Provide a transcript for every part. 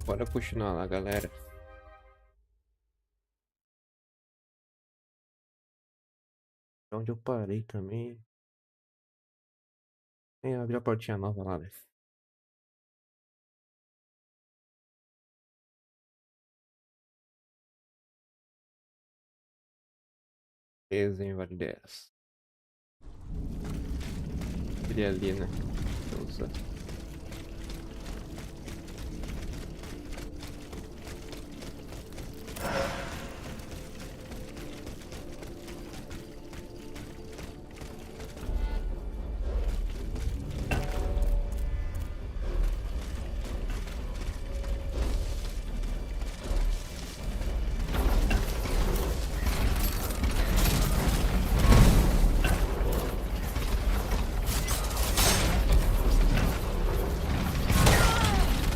Bora continuar lá, galera. Onde eu parei também. Tem abrir a portinha nova lá, né? Desenho vale 10. Queria ali, né? Deixa eu usar.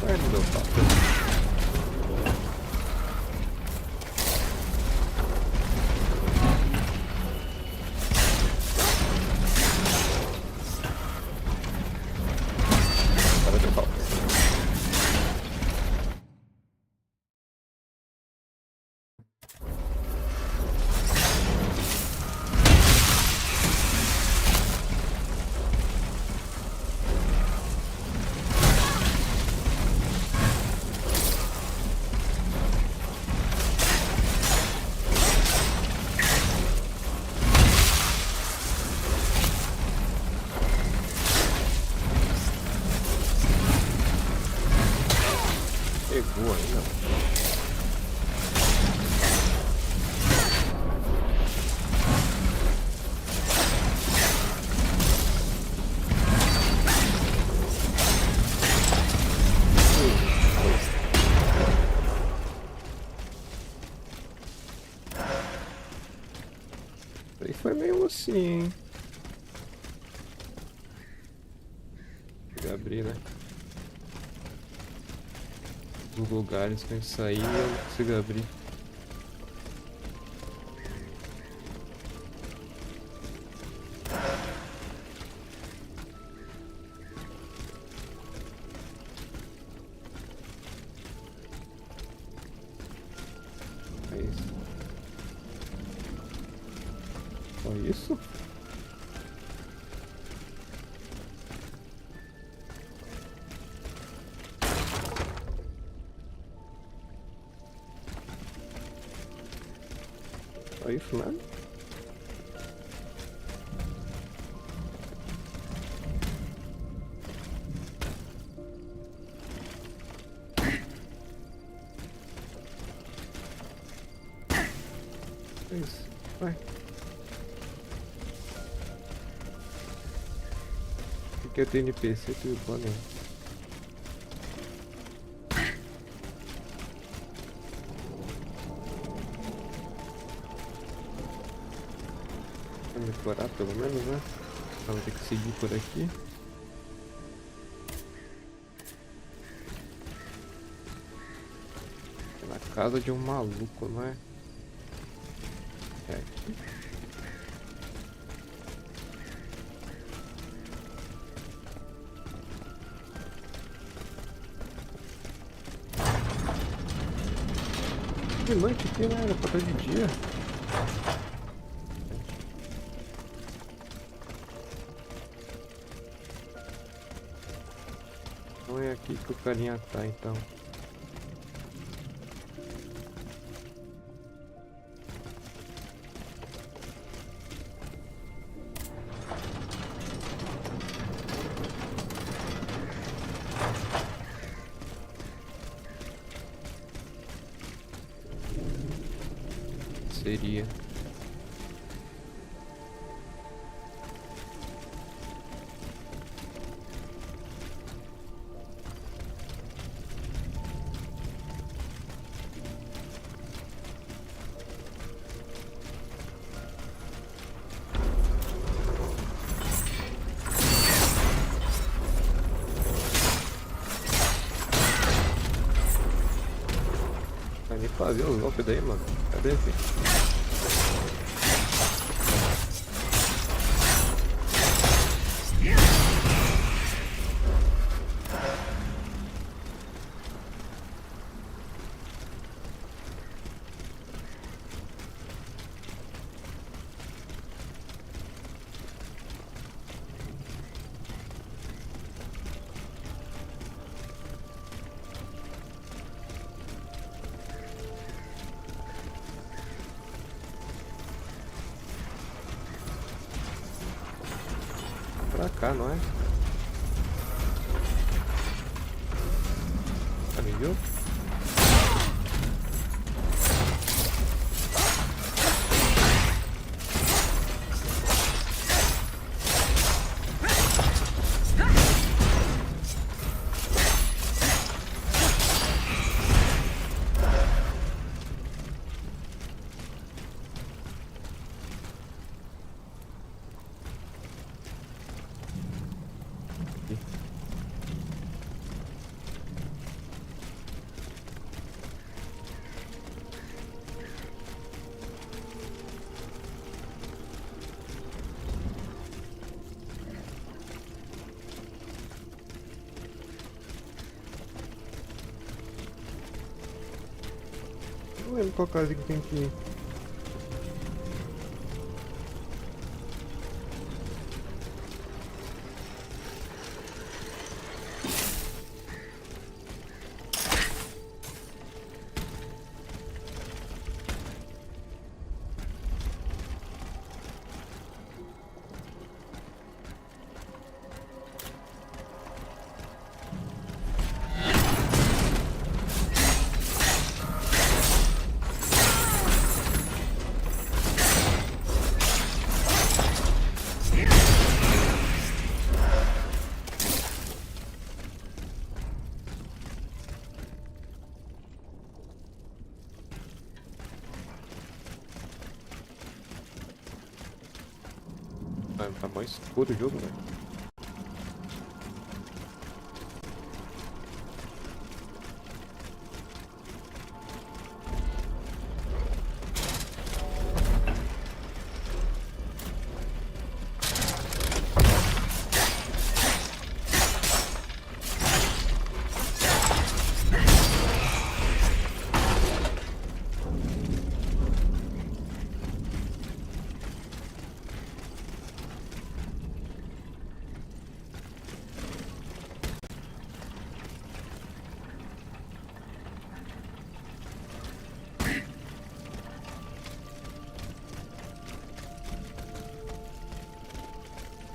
Ai, não deu papo. Agora deu papo. Pegou ainda. Aí foi meio assim, hein? Vou abrir, né? Os lugares que a gente sair eu não consigo abrir. É isso. Só isso? Só isso, né? É isso. Vai. O que é ter NPC? Tu pode. Vou decorar pelo menos, né? Ela vai ter que seguir por aqui. É na casa de um maluco, não é? É aqui. De noite aqui, né? Era pra estar de dia. Não é aqui que o carinha tá, então. Seria. Vai nem fazer os golpes daí, mano. Cadê esse? cá, não é? Ah, me viu? Não lembro qual casa que tem que ir. Tá mais escuro o jogo, né?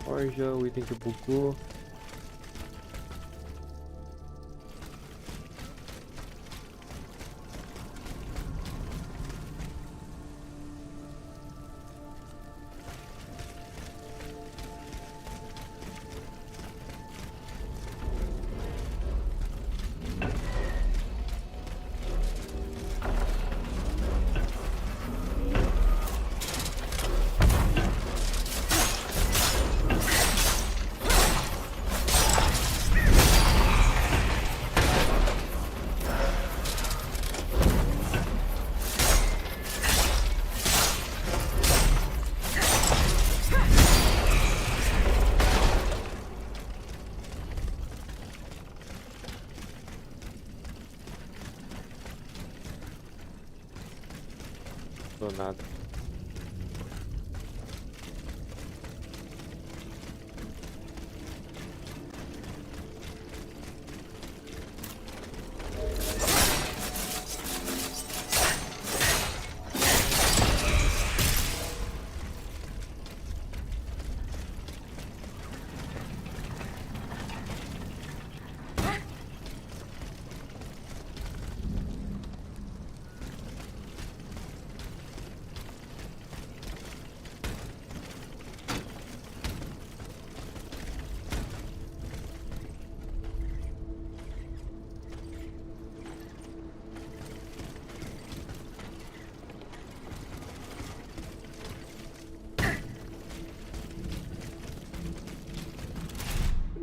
Forja, o item que bugou. Nada.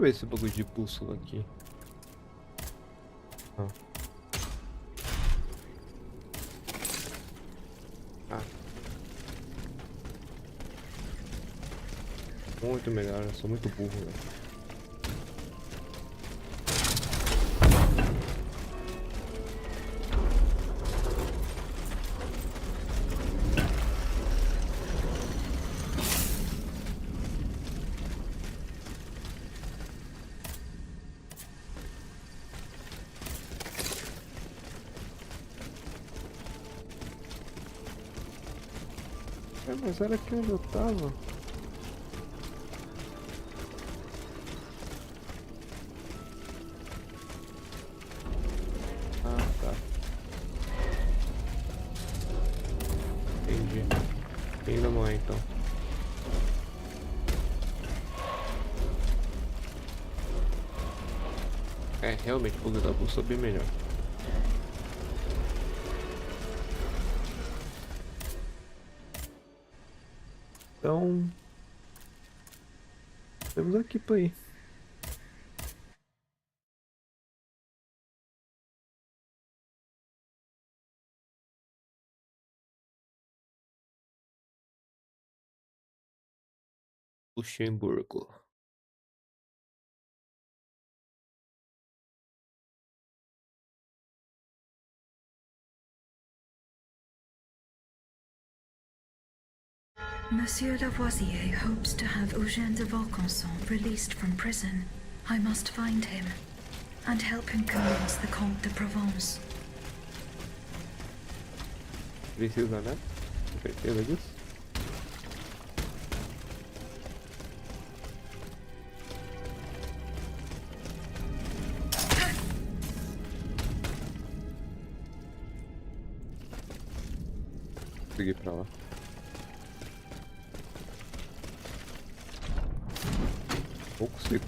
Ver esse bagulho de bússola aqui. Ah. Ah. Muito melhor, eu sou muito burro, velho. Mas era aqui onde eu tava. continuar então. É, realmente o da bolsa bem melhor. Então, temos aqui para ir. Luxemburgo. Monsieur Lavoisier hopes to have Eugène de Vaucanson released from prison. I must find him and help him convince the Comte de Provence. Precisa, né? Com certeza disso. Seguir pra lá. Não consigo.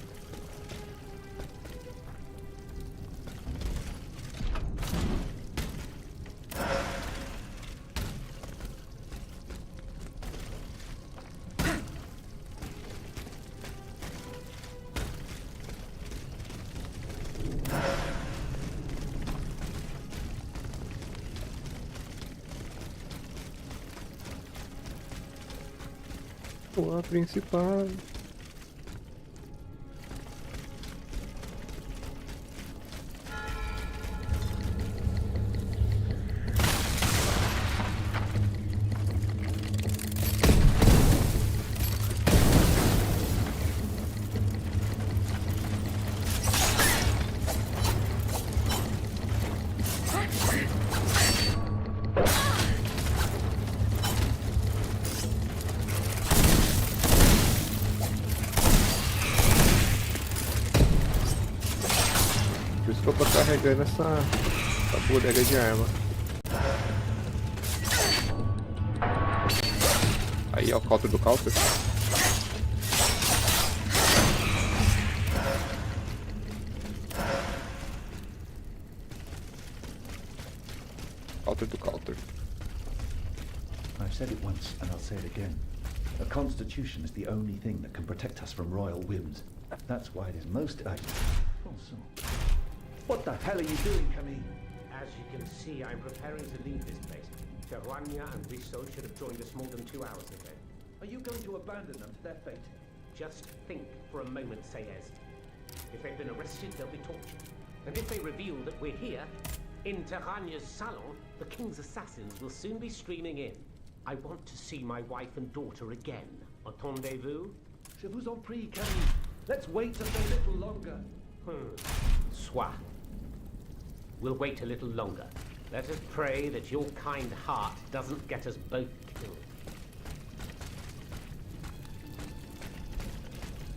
O principal. Por isso que eu tô carregando essa bodega de arma. Aí é o counter do counter. Counter do counter. I've said it once and I'll say it again. A constitution is the only thing that can protect us from royal whims. That's why it is most urgent. Also, what the hell are you doing, Camille? As you can see, I'm preparing to leave this place. Terwania and Risso should have joined us more than 2 hours ago. Are you going to abandon them to their fate? Just think for a moment, Sayez. If they've been arrested, they'll be tortured. And if they reveal that we're here, in Terrania's salon, the king's assassins will soon be streaming in. I want to see my wife and daughter again. Entendez-vous? Je vous en prie, Camille. Let's wait just a little longer. Soit. We'll wait a little longer. Let us pray that your kind heart doesn't get us both killed.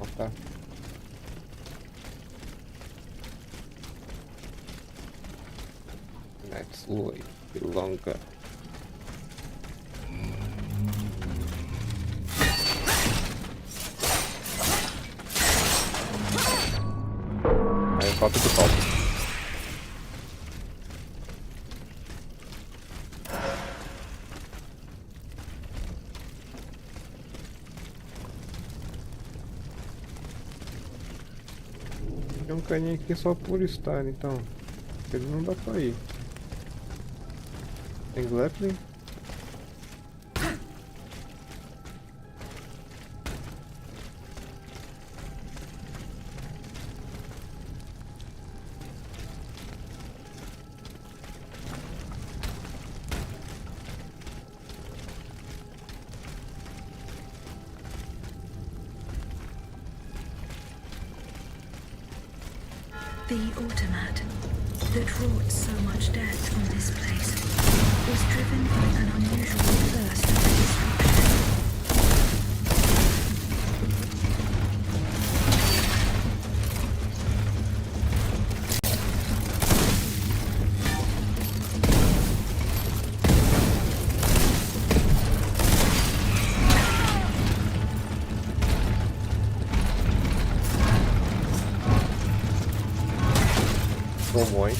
Okay. Let's wait longer. Aí falta do falta. Tem um caninho aqui só por estar, então. Ele não dá pra ir. Tem grappling. The automat that wrought so much death on this place was driven by an unusual thirst for destruction. Tomou, hein?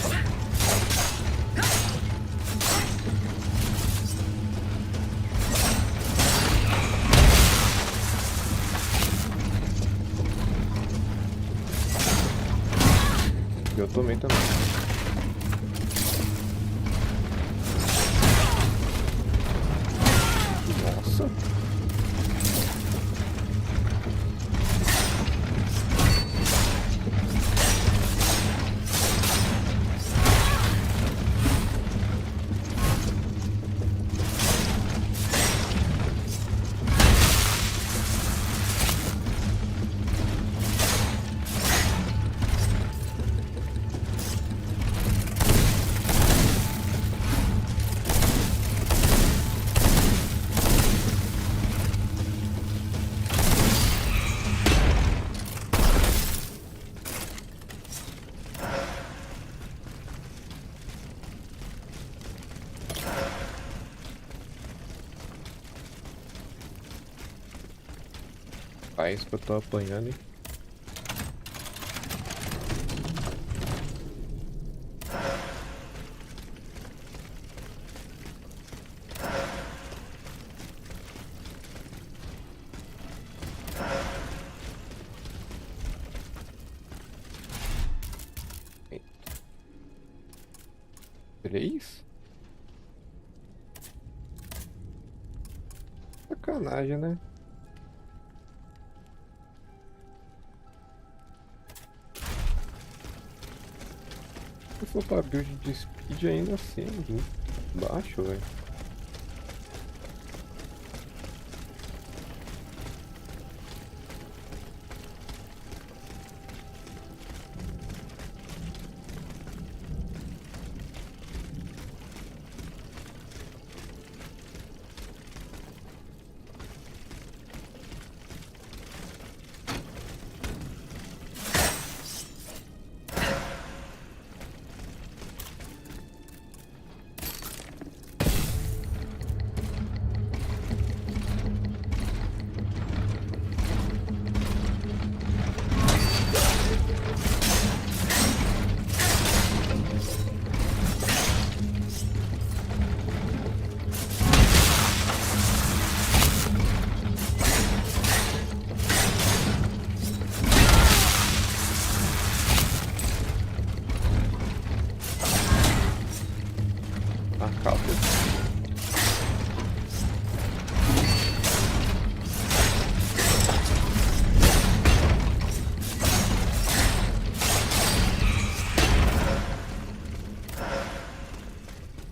Eu tomei também. Nossa. Faz que eu tô apanhando, hein? Eita. 3? Sacanagem, né? Se for pra build de speed ainda assim, baixo, velho.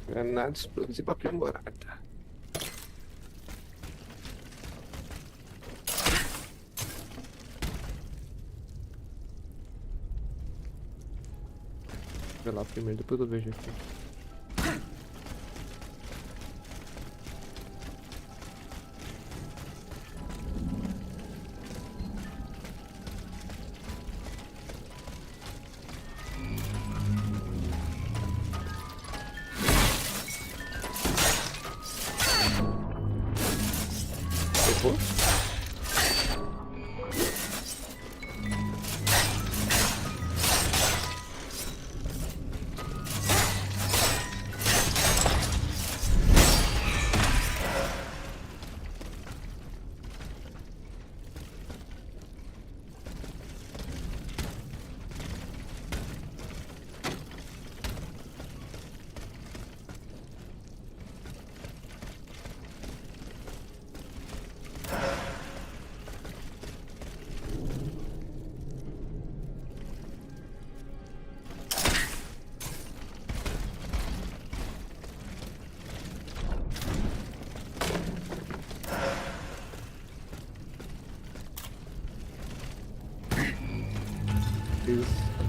Granada explosiva aprimorada. Vou lá primeiro, depois eu vejo aqui.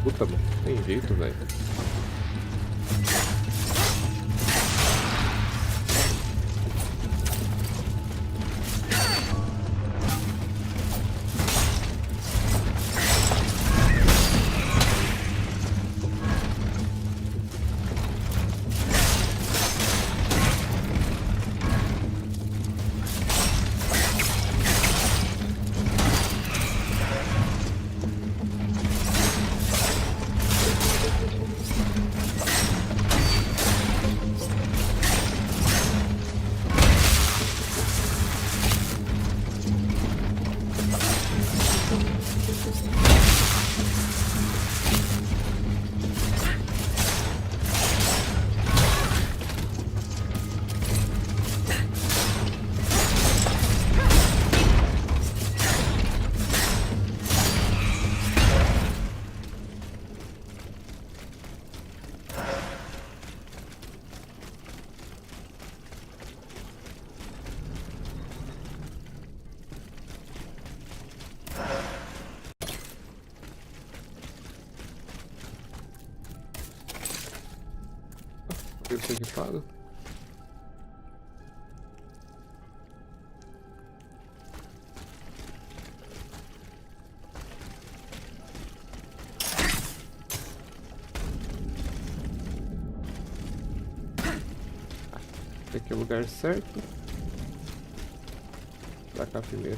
Puta, mano, tem jeito, velho. Eu sou equipado? Esse aqui é o lugar certo. Pra cá primeiro.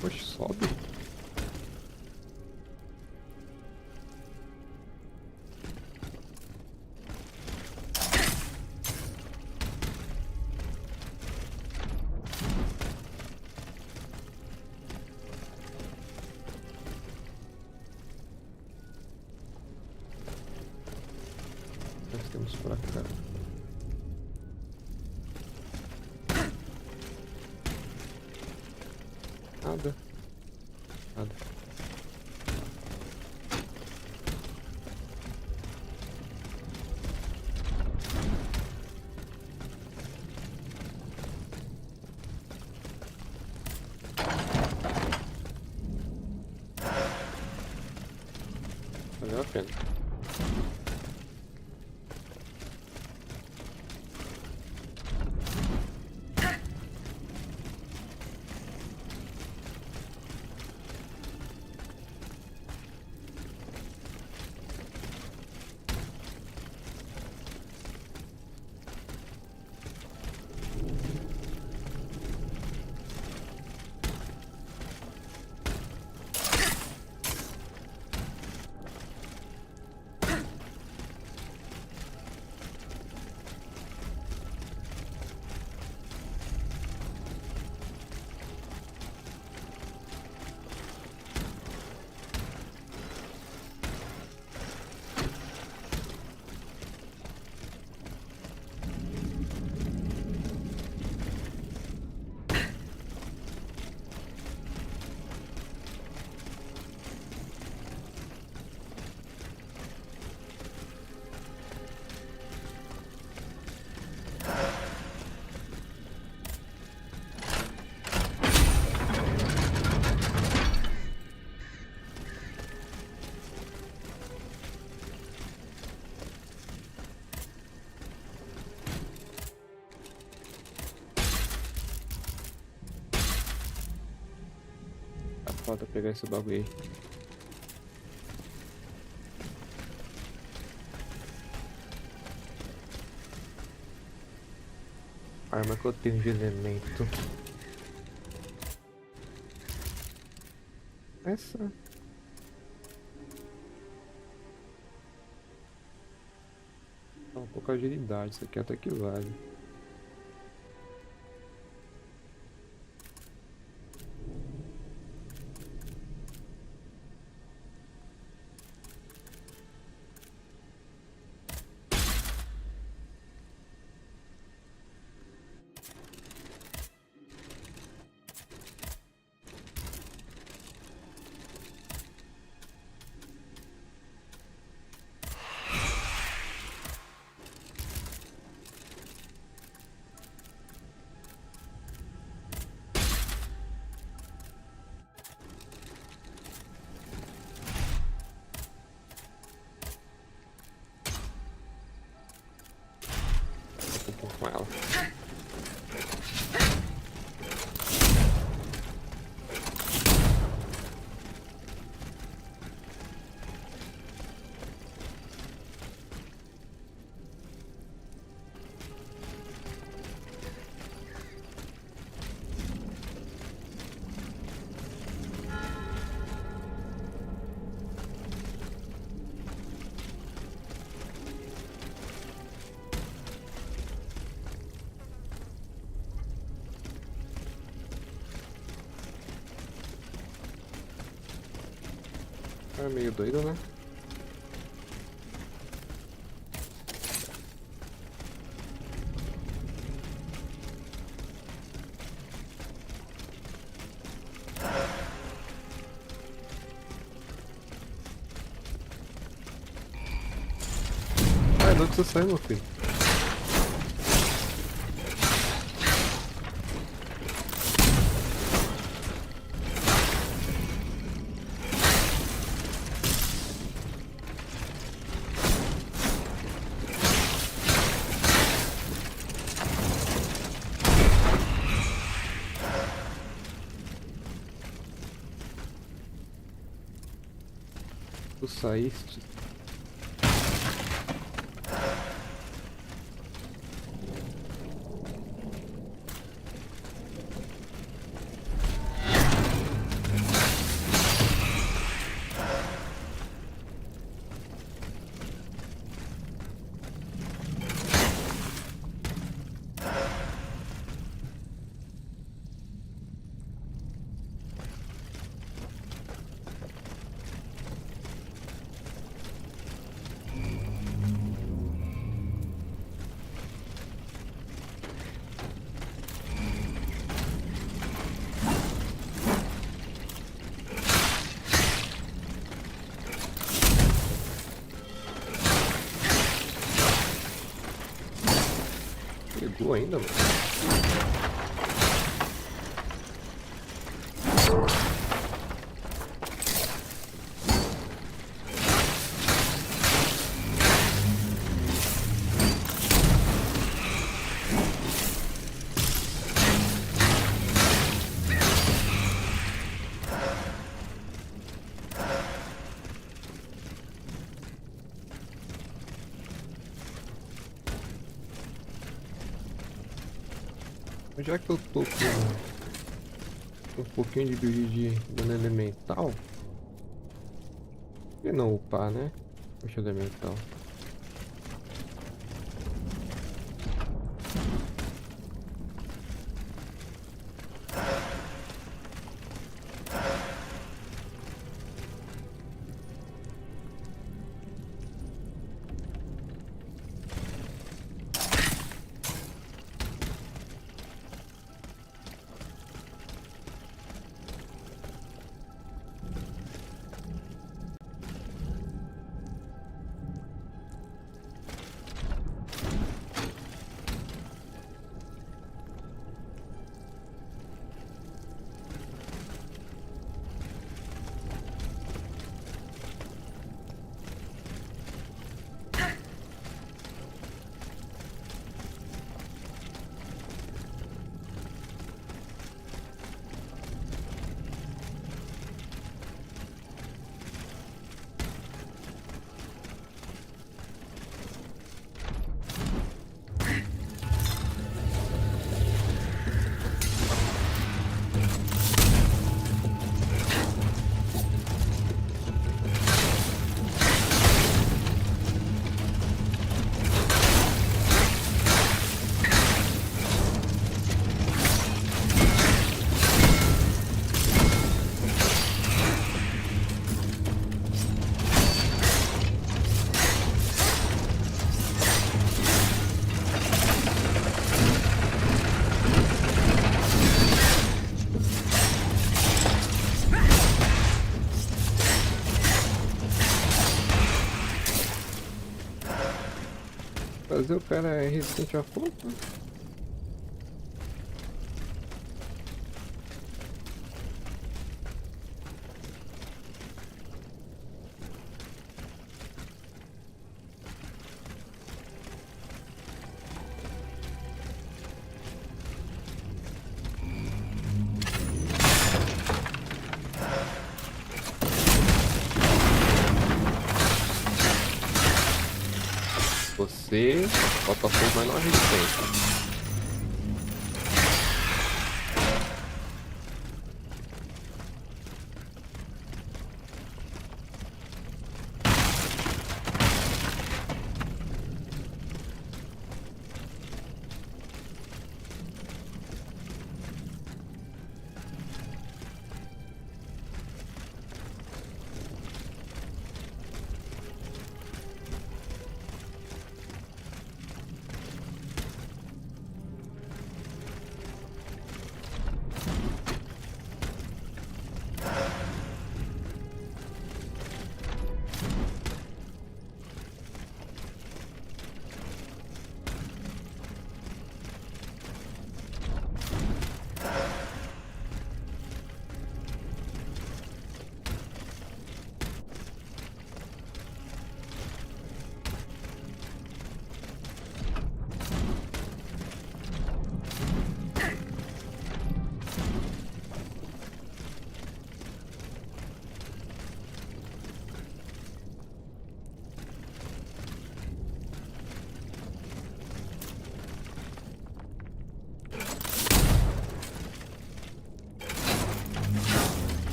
Poxa, sobe. Nós temos pra cá. Nada. Nada. Valeu a pena. Falta pegar esse bagulho aí. Arma que eu tenho de elemento. Essa. Dá um pouco de agilidade, isso aqui até que vale. Com ela. É meio doido, né? de onde você saiu, meu filho? Tu saíste. Pegou ainda, mano. Já que eu tô com um pouquinho de build de dano elemental, por que não upar, né? Puxa elemental. Fazer o cara é resistente a fogo? Você bota fogo, mas não é resistente.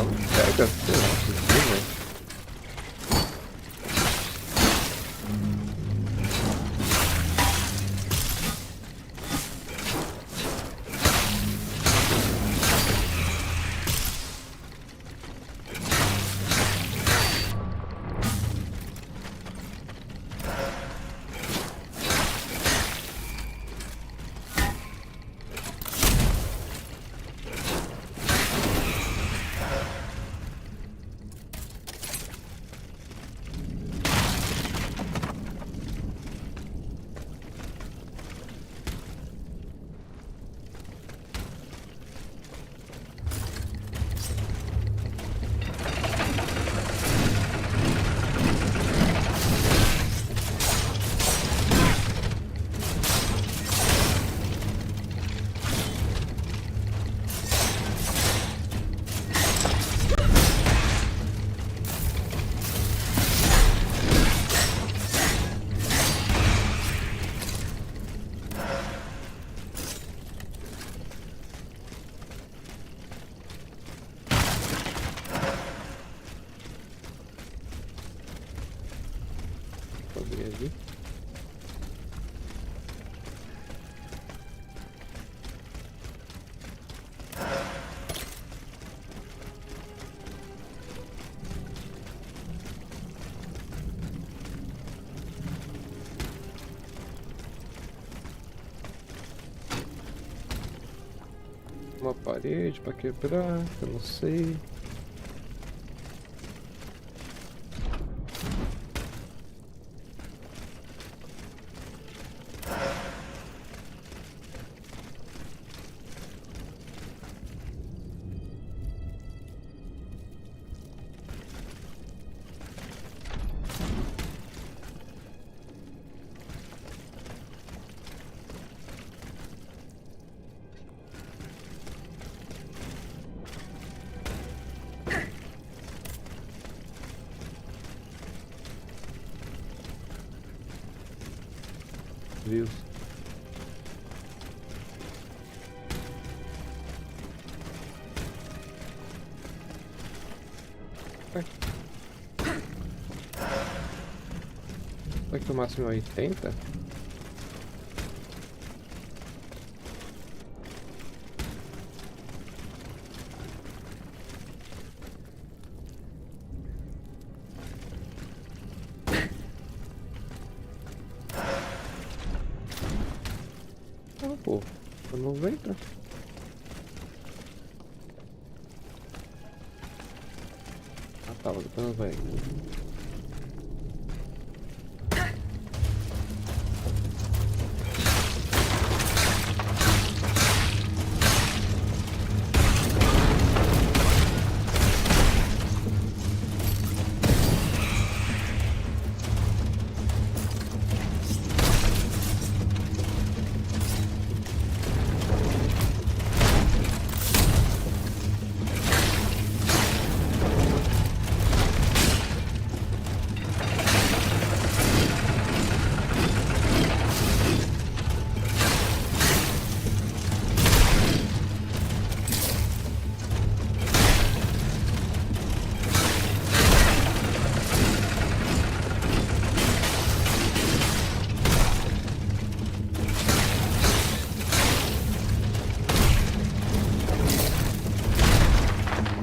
Ah, não pega, sei lá, que velho. Abrir ali. Uma parede para quebrar, eu não sei. Deus. Será que o máximo é 80? Ah, pô, é 90? Ah, tá, depois não vai.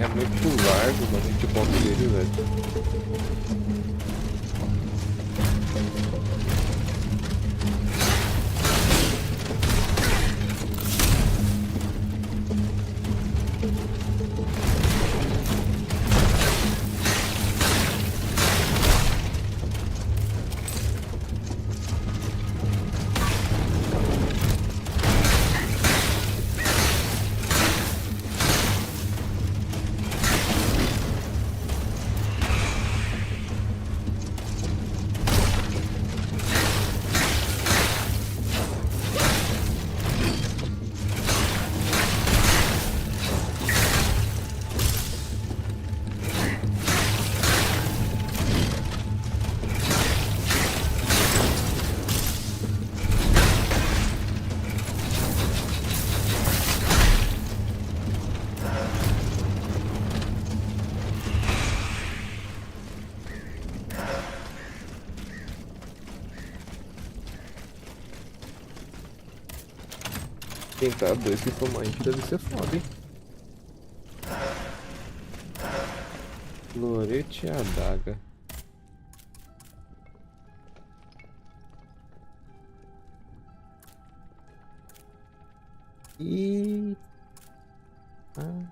É muito largo, mas a gente bota dele, velho. Quem tá dois que tomar hit deve ser foda, hein? Florete e adaga. E... Ah.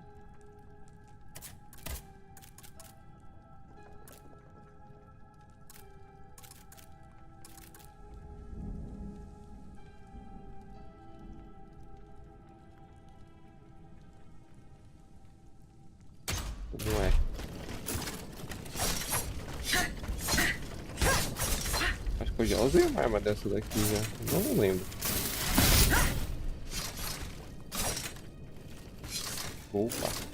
Como é? Acho que eu já usei uma arma dessa daqui já. Não lembro. Opa.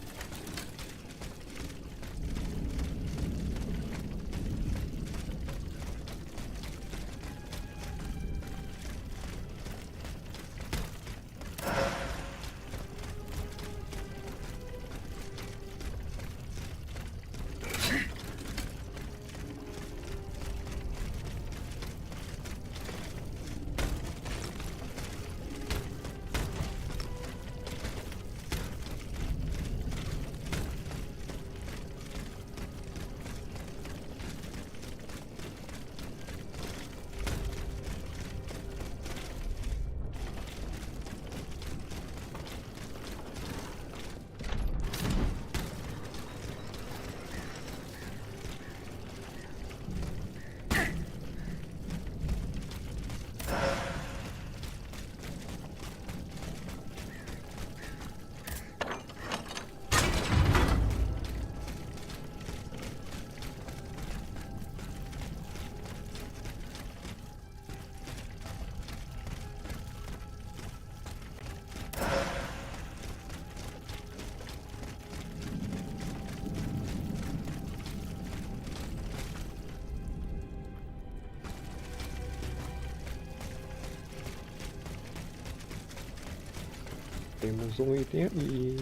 Temos um item ali.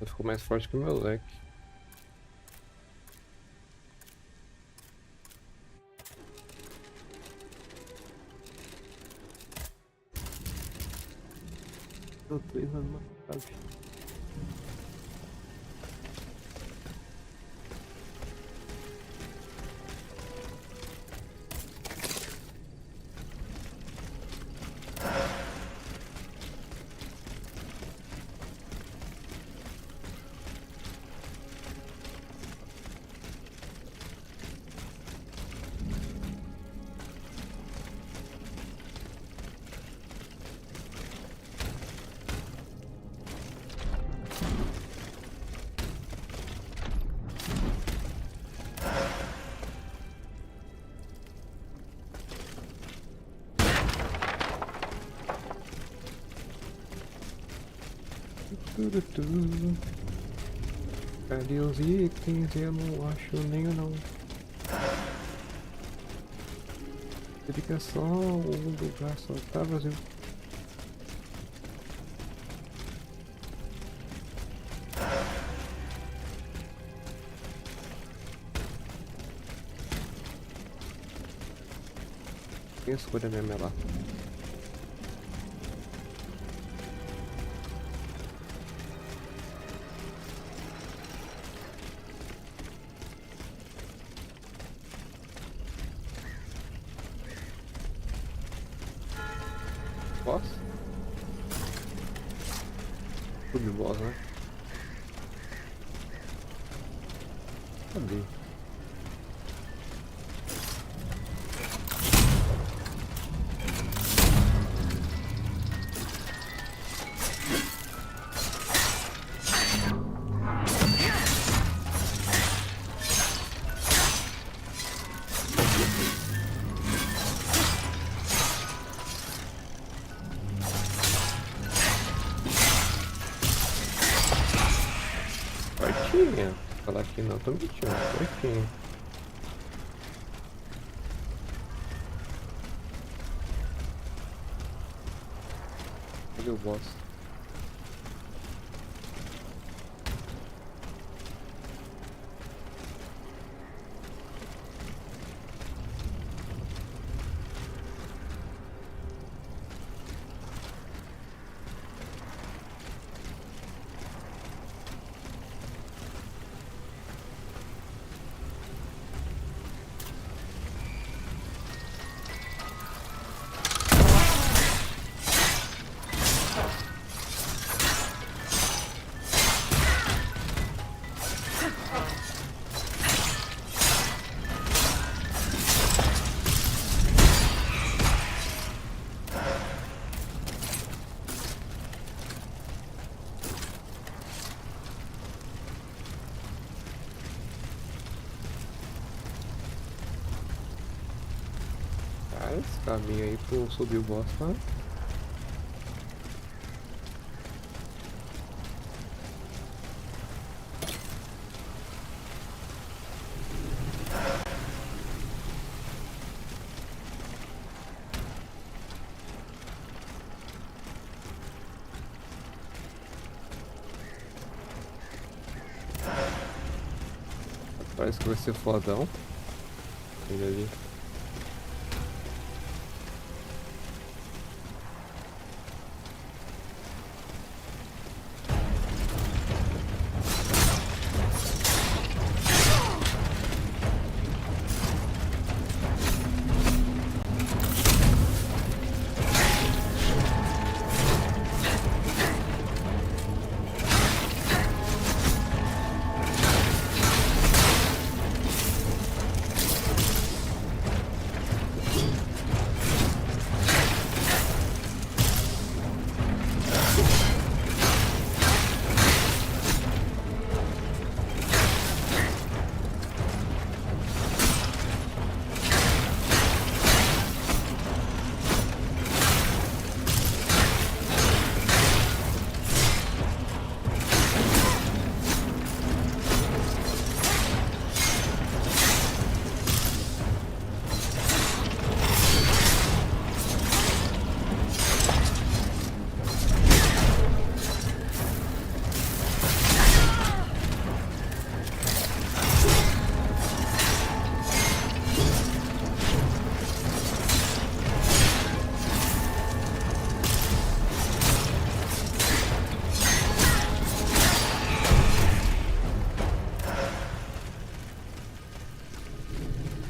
Ficou mais forte que o meu leque. Eu tô errando uma chave. Cadê os itens? Eu não acho nenhum não. Fica só um lugar, só tá vazio. Quem escolhe a minha lá? Boss? Tudo de boss, né? Cadê? aqui não, tô mentindo, tô aqui. Cadê o boss? Esse caminho aí pra eu subir o boss, tá? Parece que vai ser fodão. Ele ali.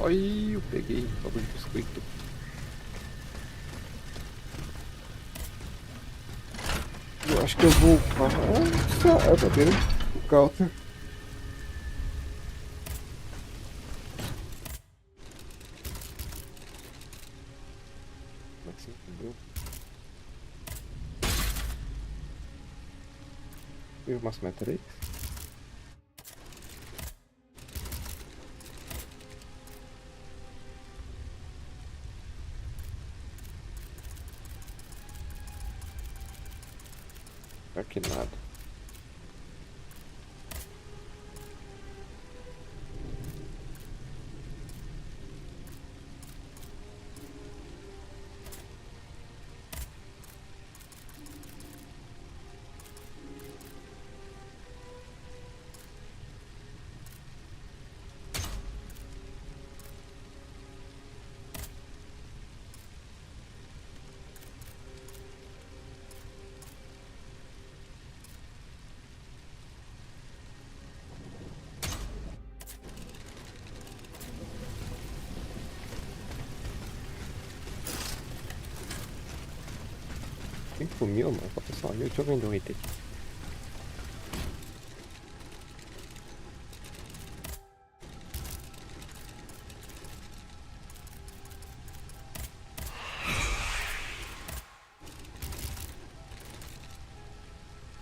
Aí eu peguei o bagulho de biscoito. Eu acho que eu vou. Nossa, eu tô vendo o counter. Como é que você entendeu? E o máximo é 3? Aqui nada. Cinco mil, mano, falta só 1.000. Deixa eu vender um item aqui.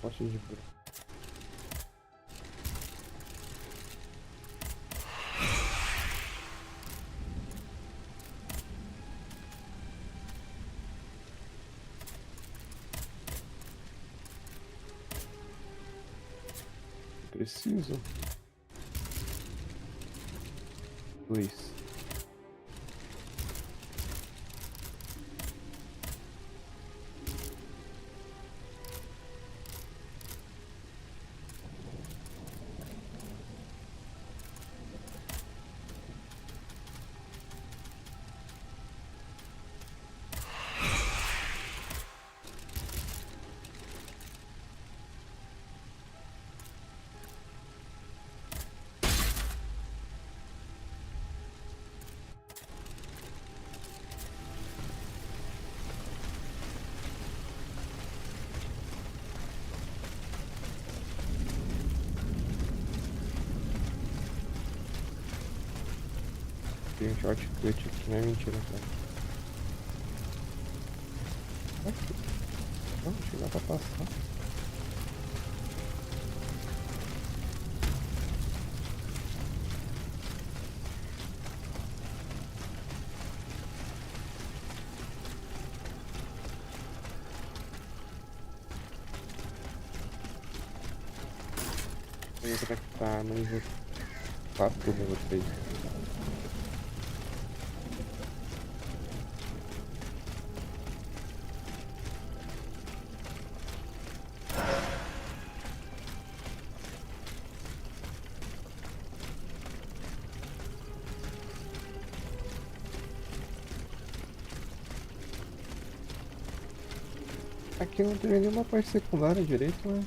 Poxa de bro. Preciso. Dois. Tem um shortcut aqui, não é mentira, cara. Aqui. Não, acho que dá pra passar. Vou ver como é que tá no nível 4 do nível 3. Aqui não tem nenhuma parte secundária direito, né?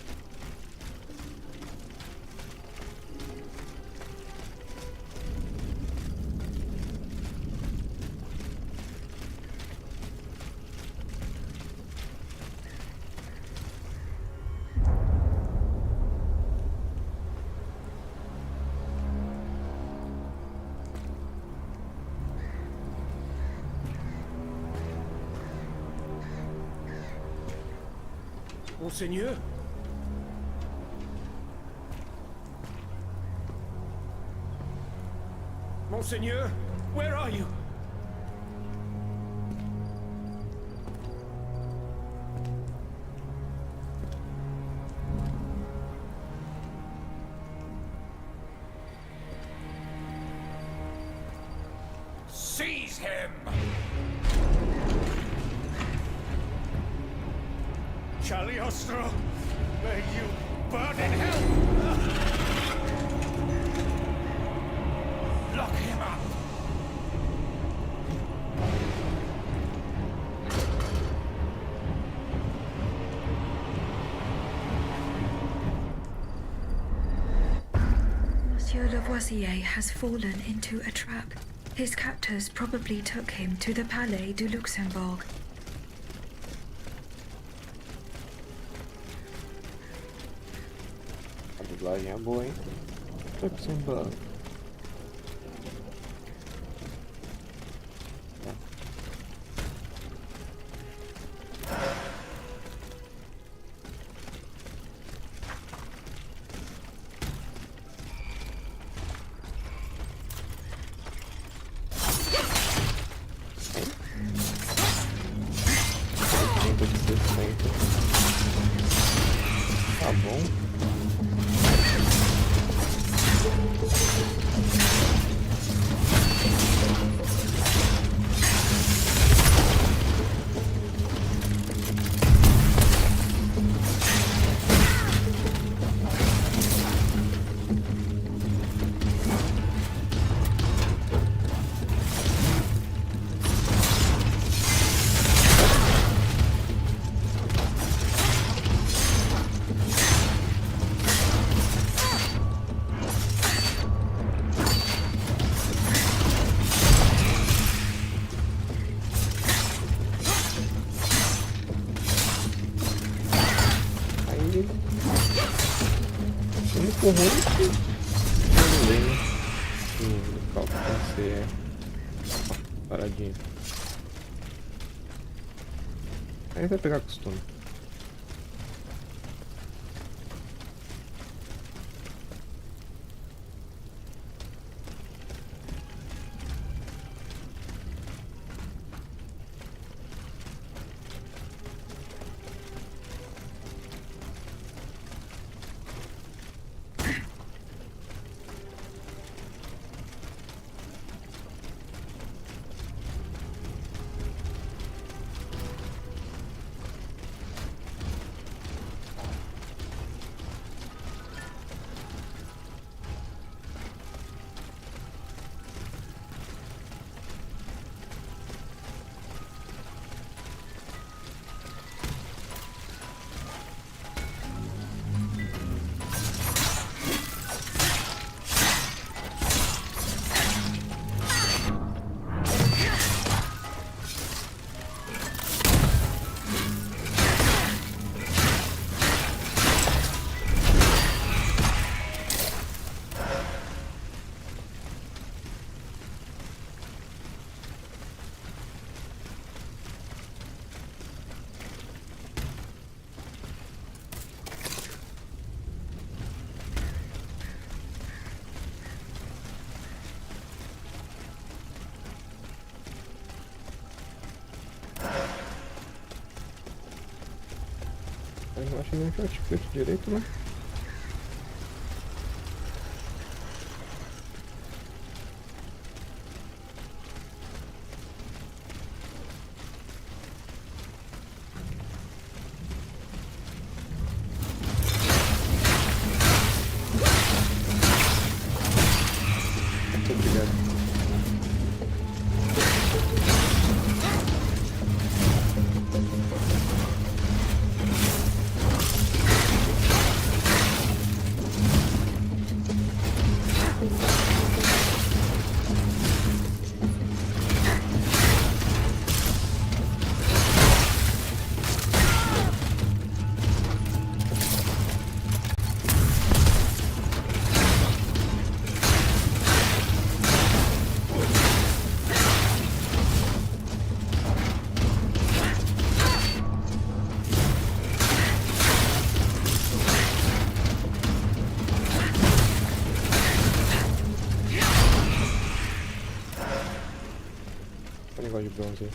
Monseigneur? Monseigneur, where are you? Seize him! Cagliostro, may you burn in hell! Lock him up! Monsieur Lavoisier has fallen into a trap. His captors probably took him to the Palais du Luxembourg. A dublagem é boa, hein? Luxembourg. Tá bom. O único ruim é que eu não lembro do local que tem que ser paradinho. Aí vai pegar costume. Eu acho que não tinha feito direito, né? Muito obrigado. Negócio de bronze aí.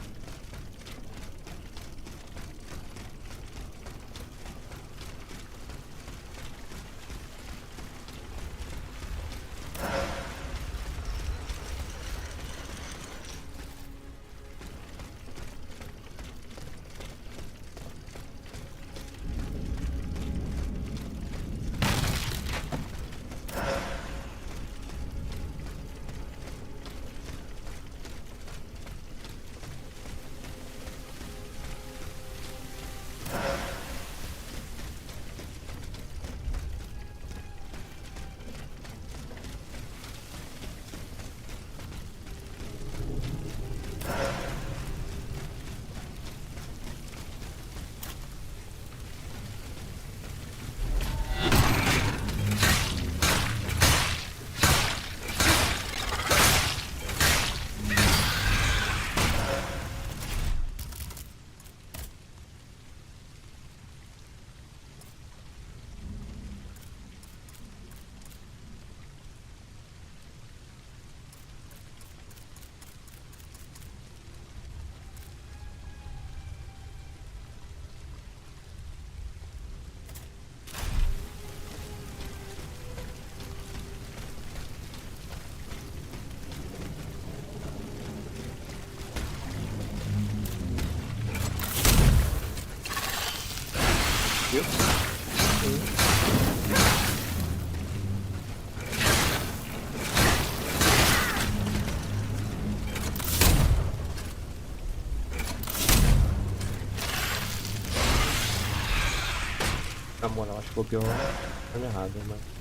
Viu? Na moral, acho que copiou a errada, mas...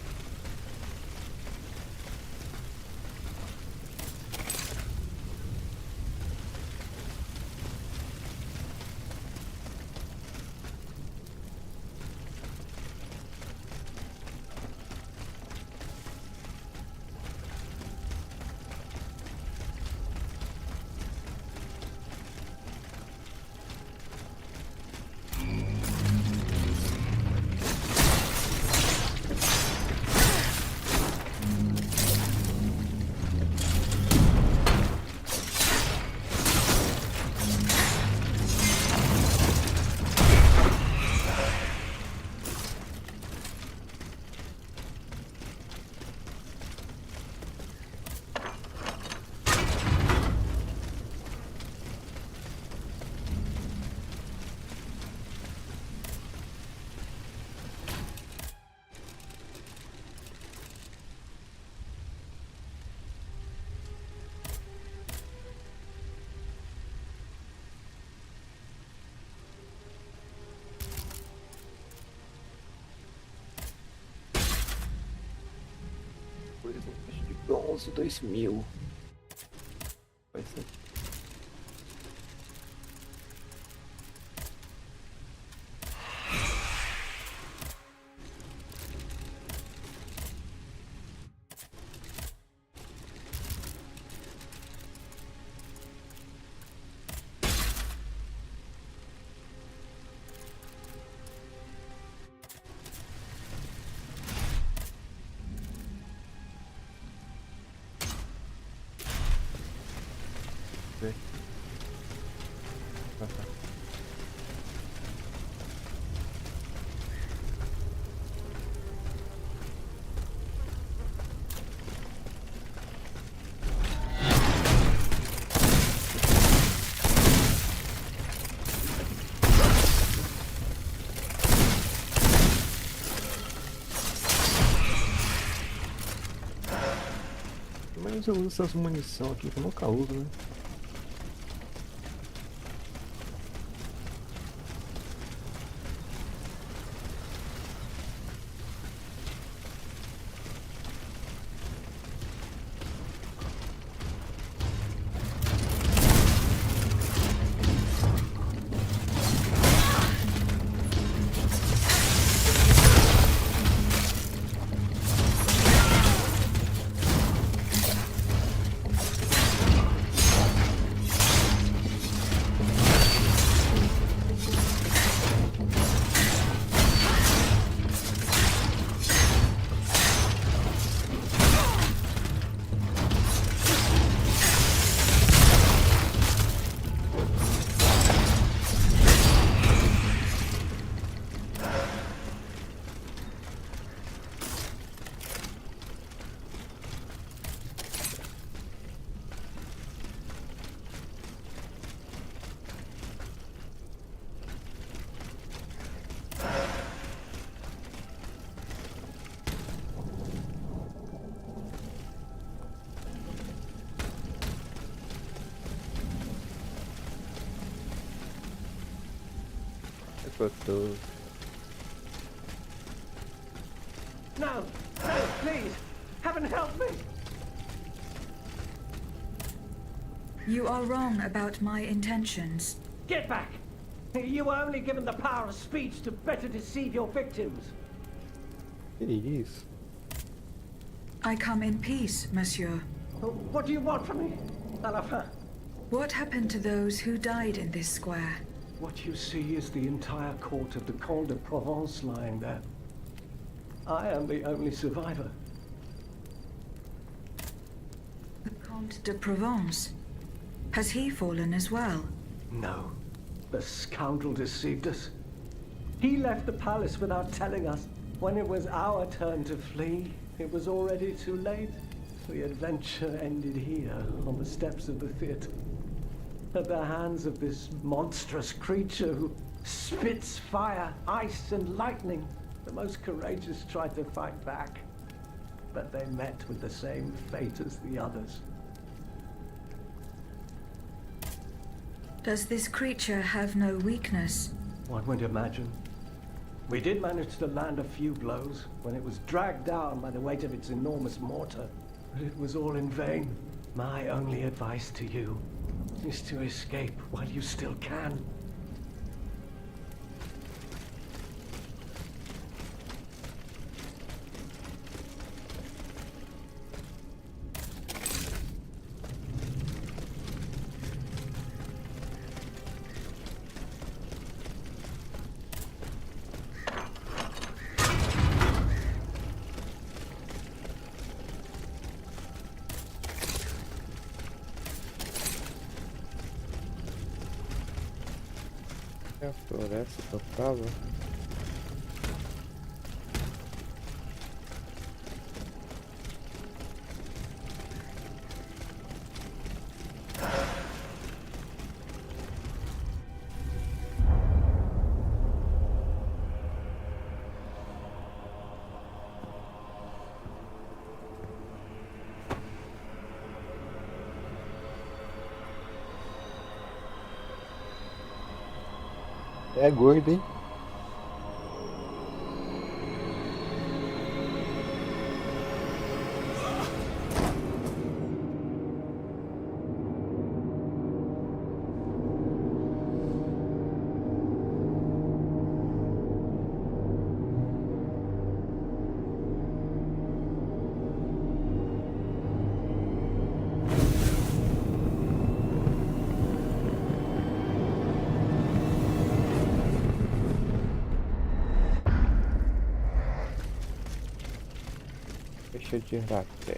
De bronze 2000. Vai ser. Vê. Vai, vai. menos eu uso essas munição aqui que eu nunca uso, né? Gostoso. No, please. Heaven help me. You are wrong about my intentions. Get back. You were only given the power of speech to better deceive your victims. Que isso? I come in peace, monsieur. What do you want from me, à la fin? What happened to those who died in this square? What you see is the entire court of the Comte de Provence lying there. I am the only survivor. The Comte de Provence. Has he fallen as well? No. The scoundrel deceived us. He left the palace without telling us. When it was our turn to flee, it was already too late. The adventure ended here, on the steps of the theater. At the hands of this monstrous creature who spits fire, ice, and lightning. The most courageous tried to fight back, but they met with the same fate as the others. Does this creature have no weakness? One would imagine. We did manage to land a few blows when it was dragged down by the weight of its enormous mortar, but it was all in vain. My only advice to you is to escape while you still can. É a floresta que eu tava. É gordo, hein? Deixa de raté.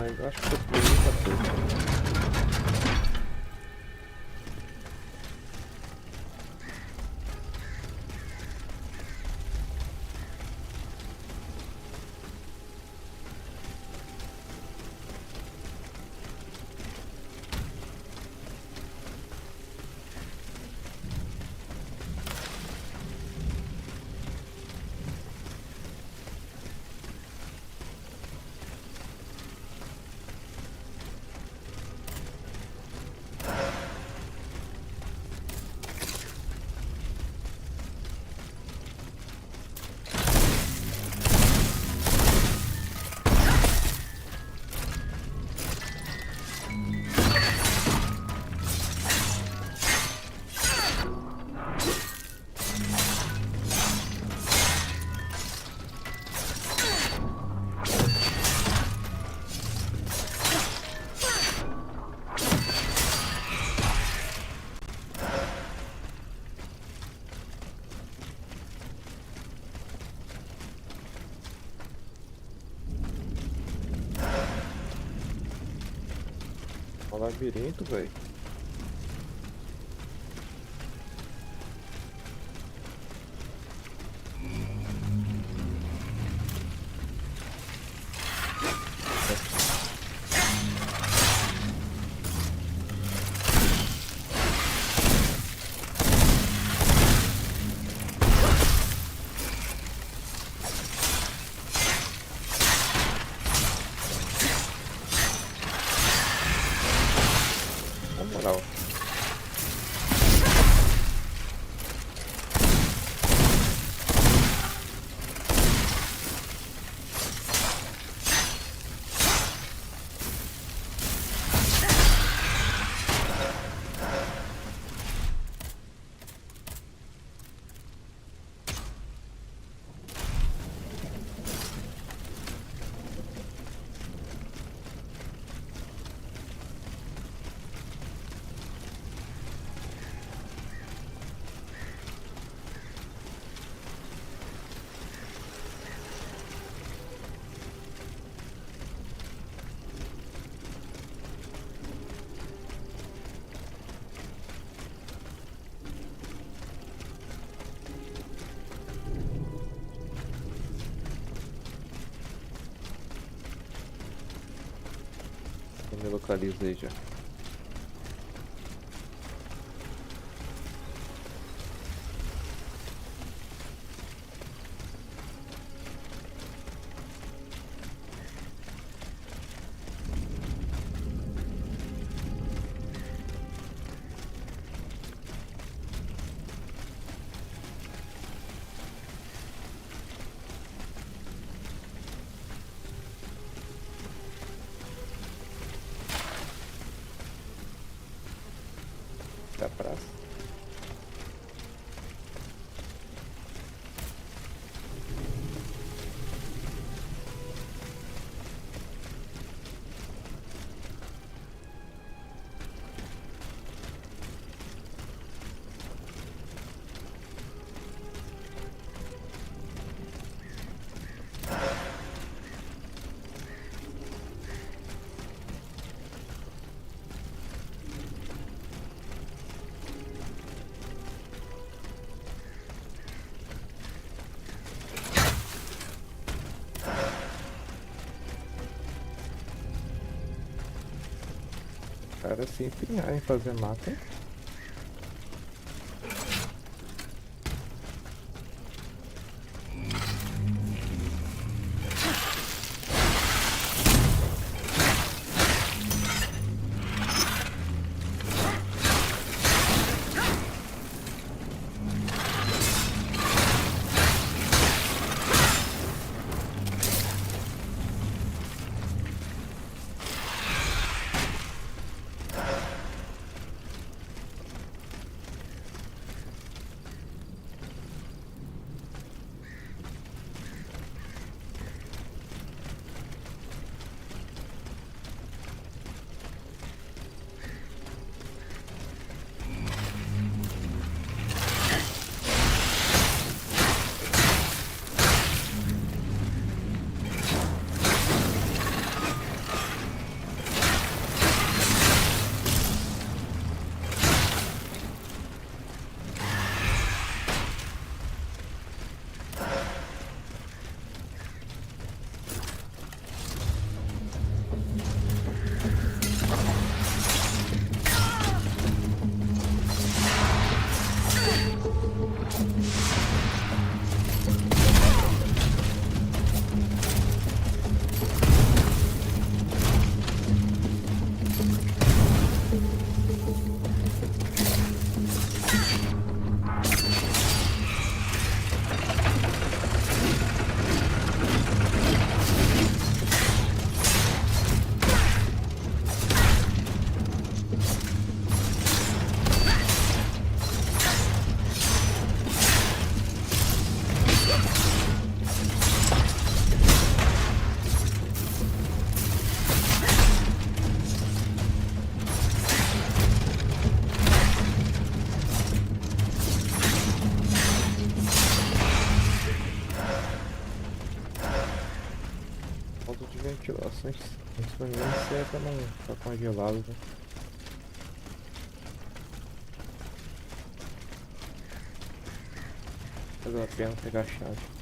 Mas eu acho que eu pulei muita coisa. Um labirinto, velho. Na moral. Eu me localizei já. Da praça. Cara, se empenhar em fazer mapa. ventilações. Isso pra mim é pra não ficar congelado, né? Vale a pena pegar a chave.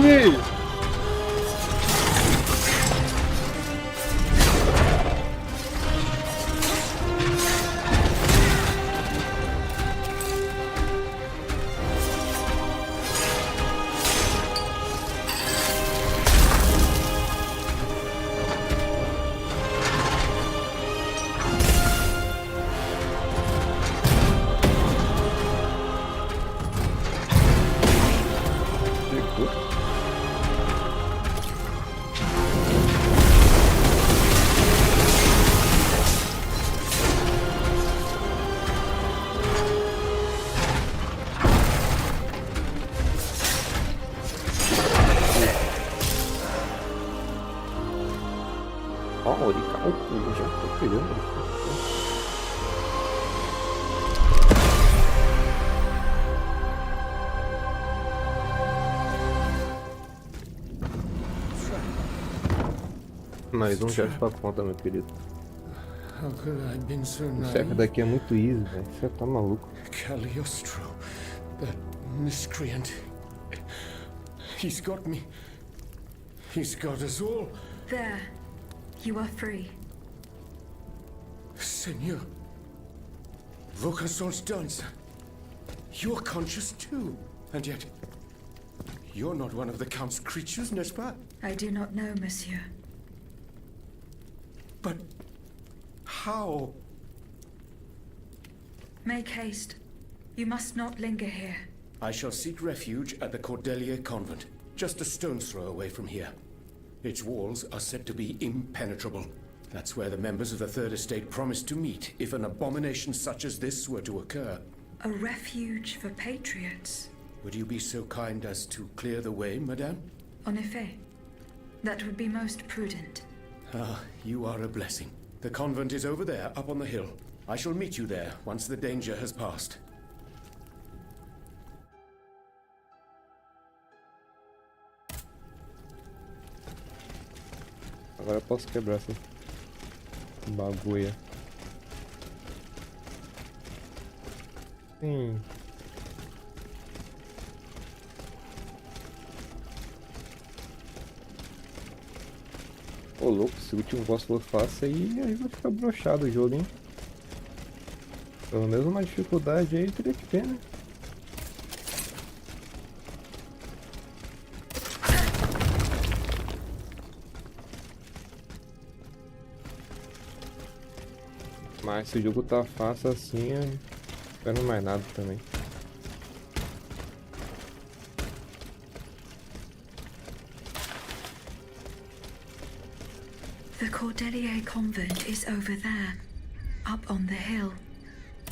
Ei! Ó, de cálculo, já tô pegando. Mais um já pra conta, meu querido. How could I have been so Esse server naive? daqui é muito easy, velho. Você tá maluco. Cagliostro, that miscreant. He's got me. He's got us all. There. You are free. Senor. Vocasol's dance. You're conscious too. And yet, you're not one of the Count's creatures, n'est-ce pas? I do not know, monsieur. But how? Make haste. You must not linger here. I shall seek refuge at the Cordelier Convent, just a stone's throw away from here. Its walls are said to be impenetrable. That's where the members of the Third Estate promised to meet if an abomination such as this were to occur. A refuge for patriots. Would you be so kind as to clear the way, madame? En effet, that would be most prudent. Ah, you are a blessing. The convent is over there, up on the hill. I shall meet you there once the danger has passed. Agora eu posso quebrar essa bagulha. Sim. Ô louco, se o último boss for fácil aí vai ficar broxado o jogo, hein? Pelo menos uma dificuldade aí teria que ter, né? Mas se o jogo tá fácil assim, eu não espero mais nada também. The Cordelier convent is over there, up on the hill.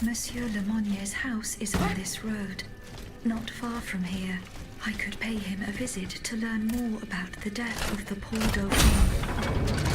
Monsieur Lemonier's house is on this road, not far from here. I could pay him a visit to learn more about the death of the poor Dauphin.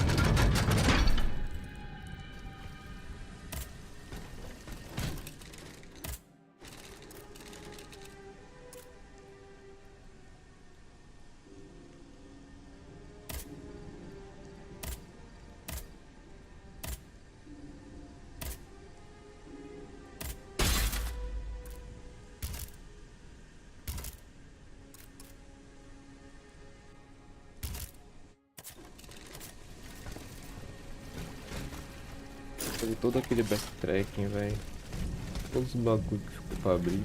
Fazer todo aquele backtracking, velho. Todos os bagulhos que ficou pra abrir.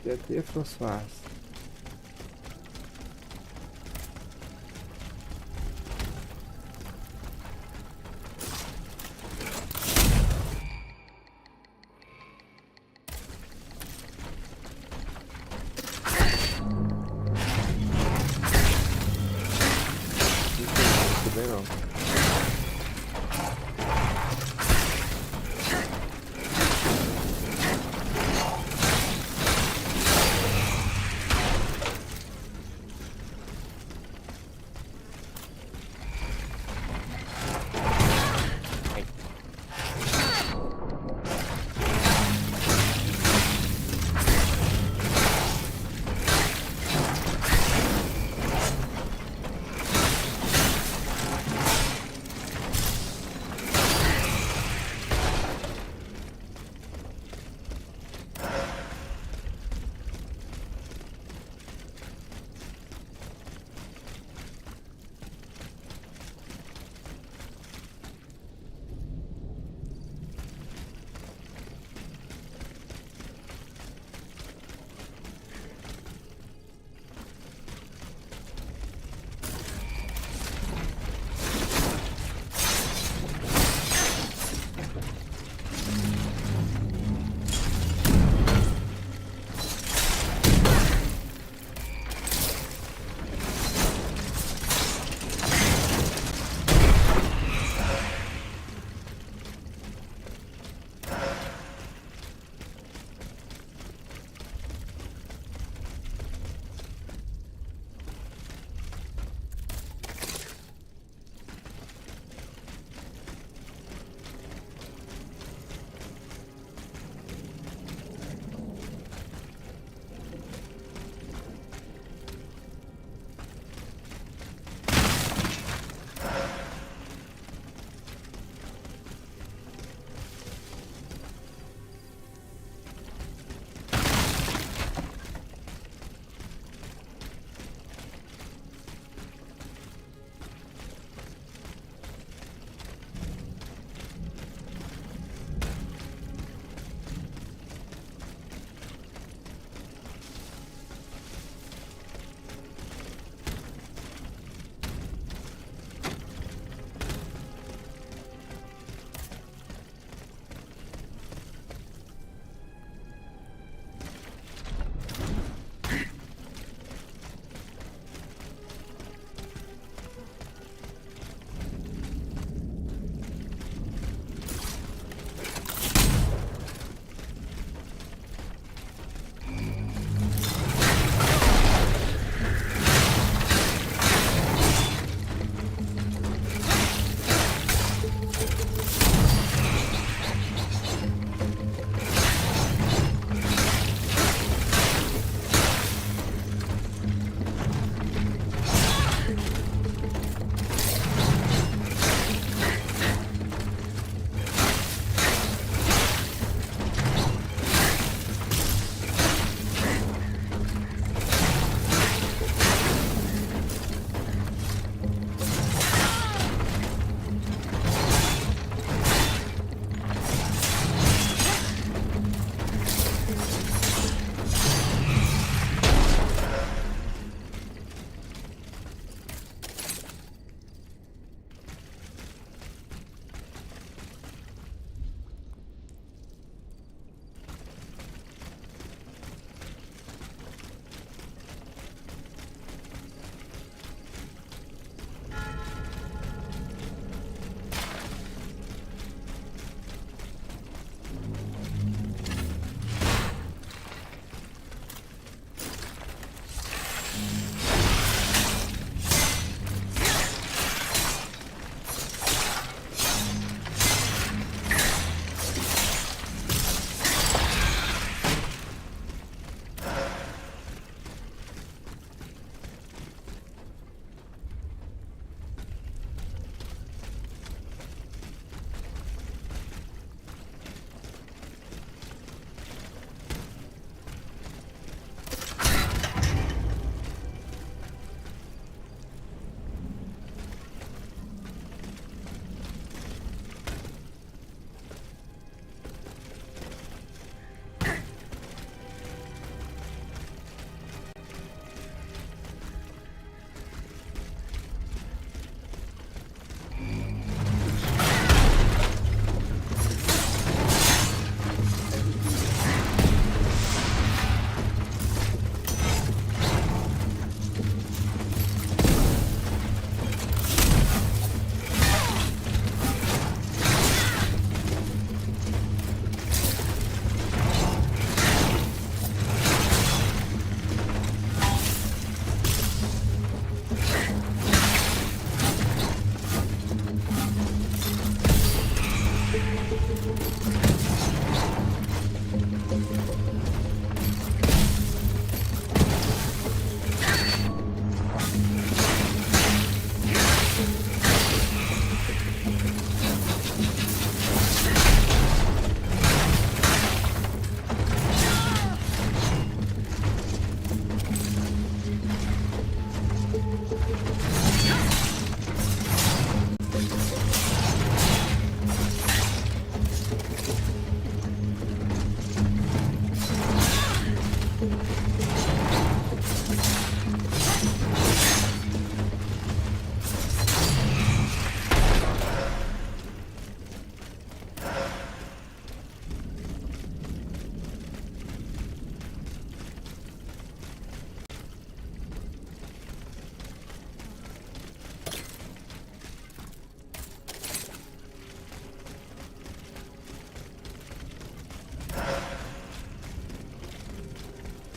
Até François. Não bem não.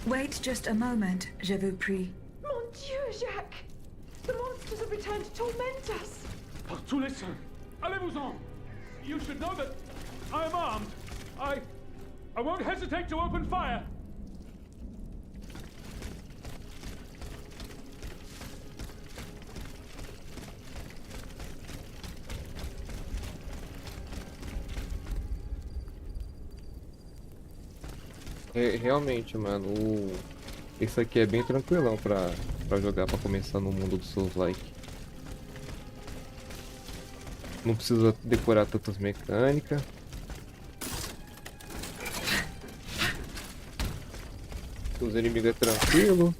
Wait just a moment, je vous prie. Mon Dieu, Jacques! The monsters have returned to torment us! Par tous les saints, allez-vous-en! You should know that I am armed. I won't hesitate to open fire. Realmente, mano, esse aqui é bem tranquilão pra jogar, pra começar no mundo do Soulslike. Não precisa decorar tantas mecânicas. Os inimigos é tranquilo.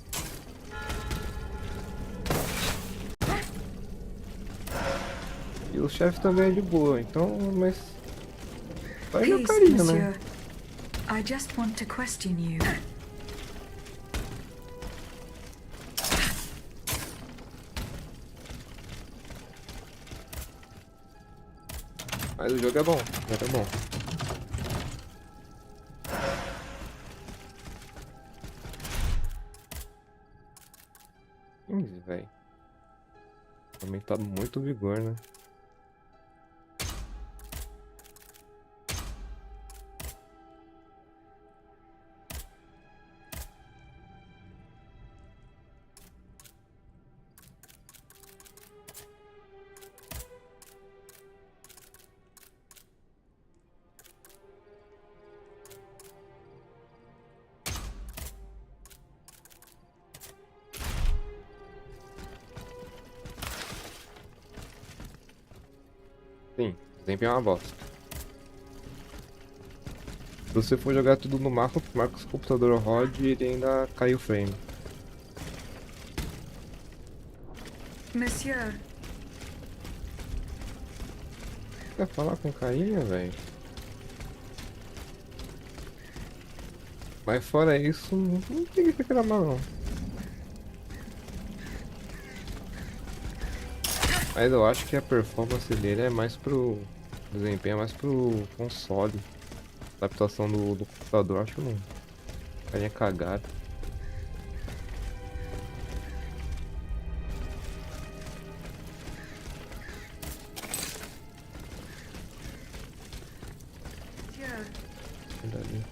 E o chefe também é de boa, então, mas... Faz meu Peace, carinho, monsieur. né? I just want to question you. Mas o jogo é bom, o jogo é bom. Velho. Também tá muito vigor, né? Sim, desempenho é uma bosta. Se você for jogar tudo no marco o computador rode, ele ainda cai o frame. Monsieur, Quer falar com carinho, velho? Mas fora isso, não tem que reclamar não. Mas eu acho que a performance dele é mais pro... desempenho é mais pro console. A adaptação do computador, acho que não... Ficaria cagada. monsieur. Olha ali.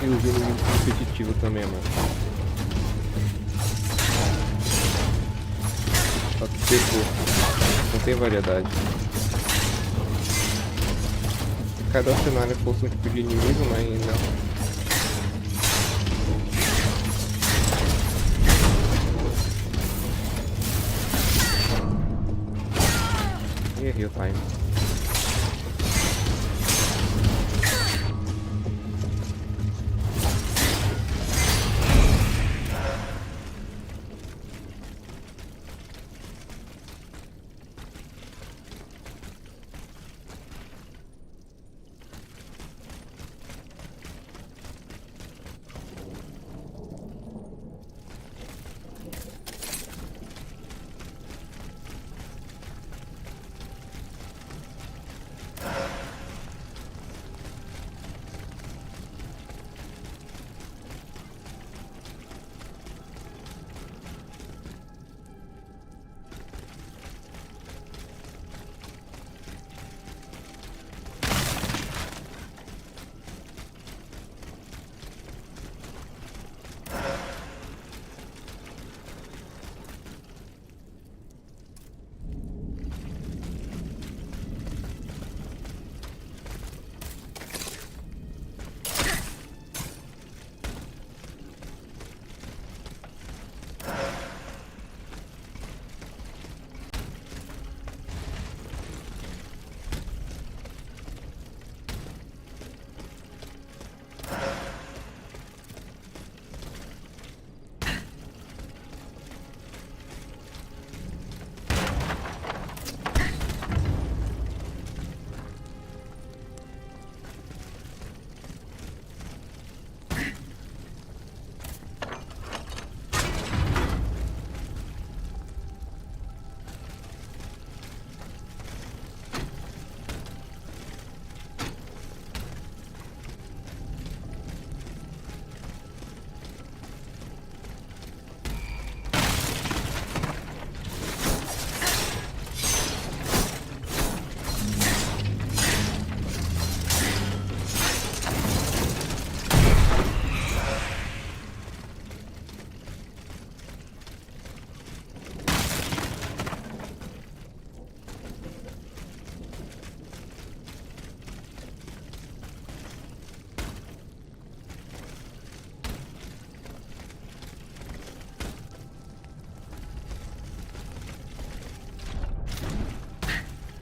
E o jogo muito competitivo também, mano. Só que pegou. Não tem variedade. Se cada cenário fosse um tipo de inimigo, mas não. errei o time.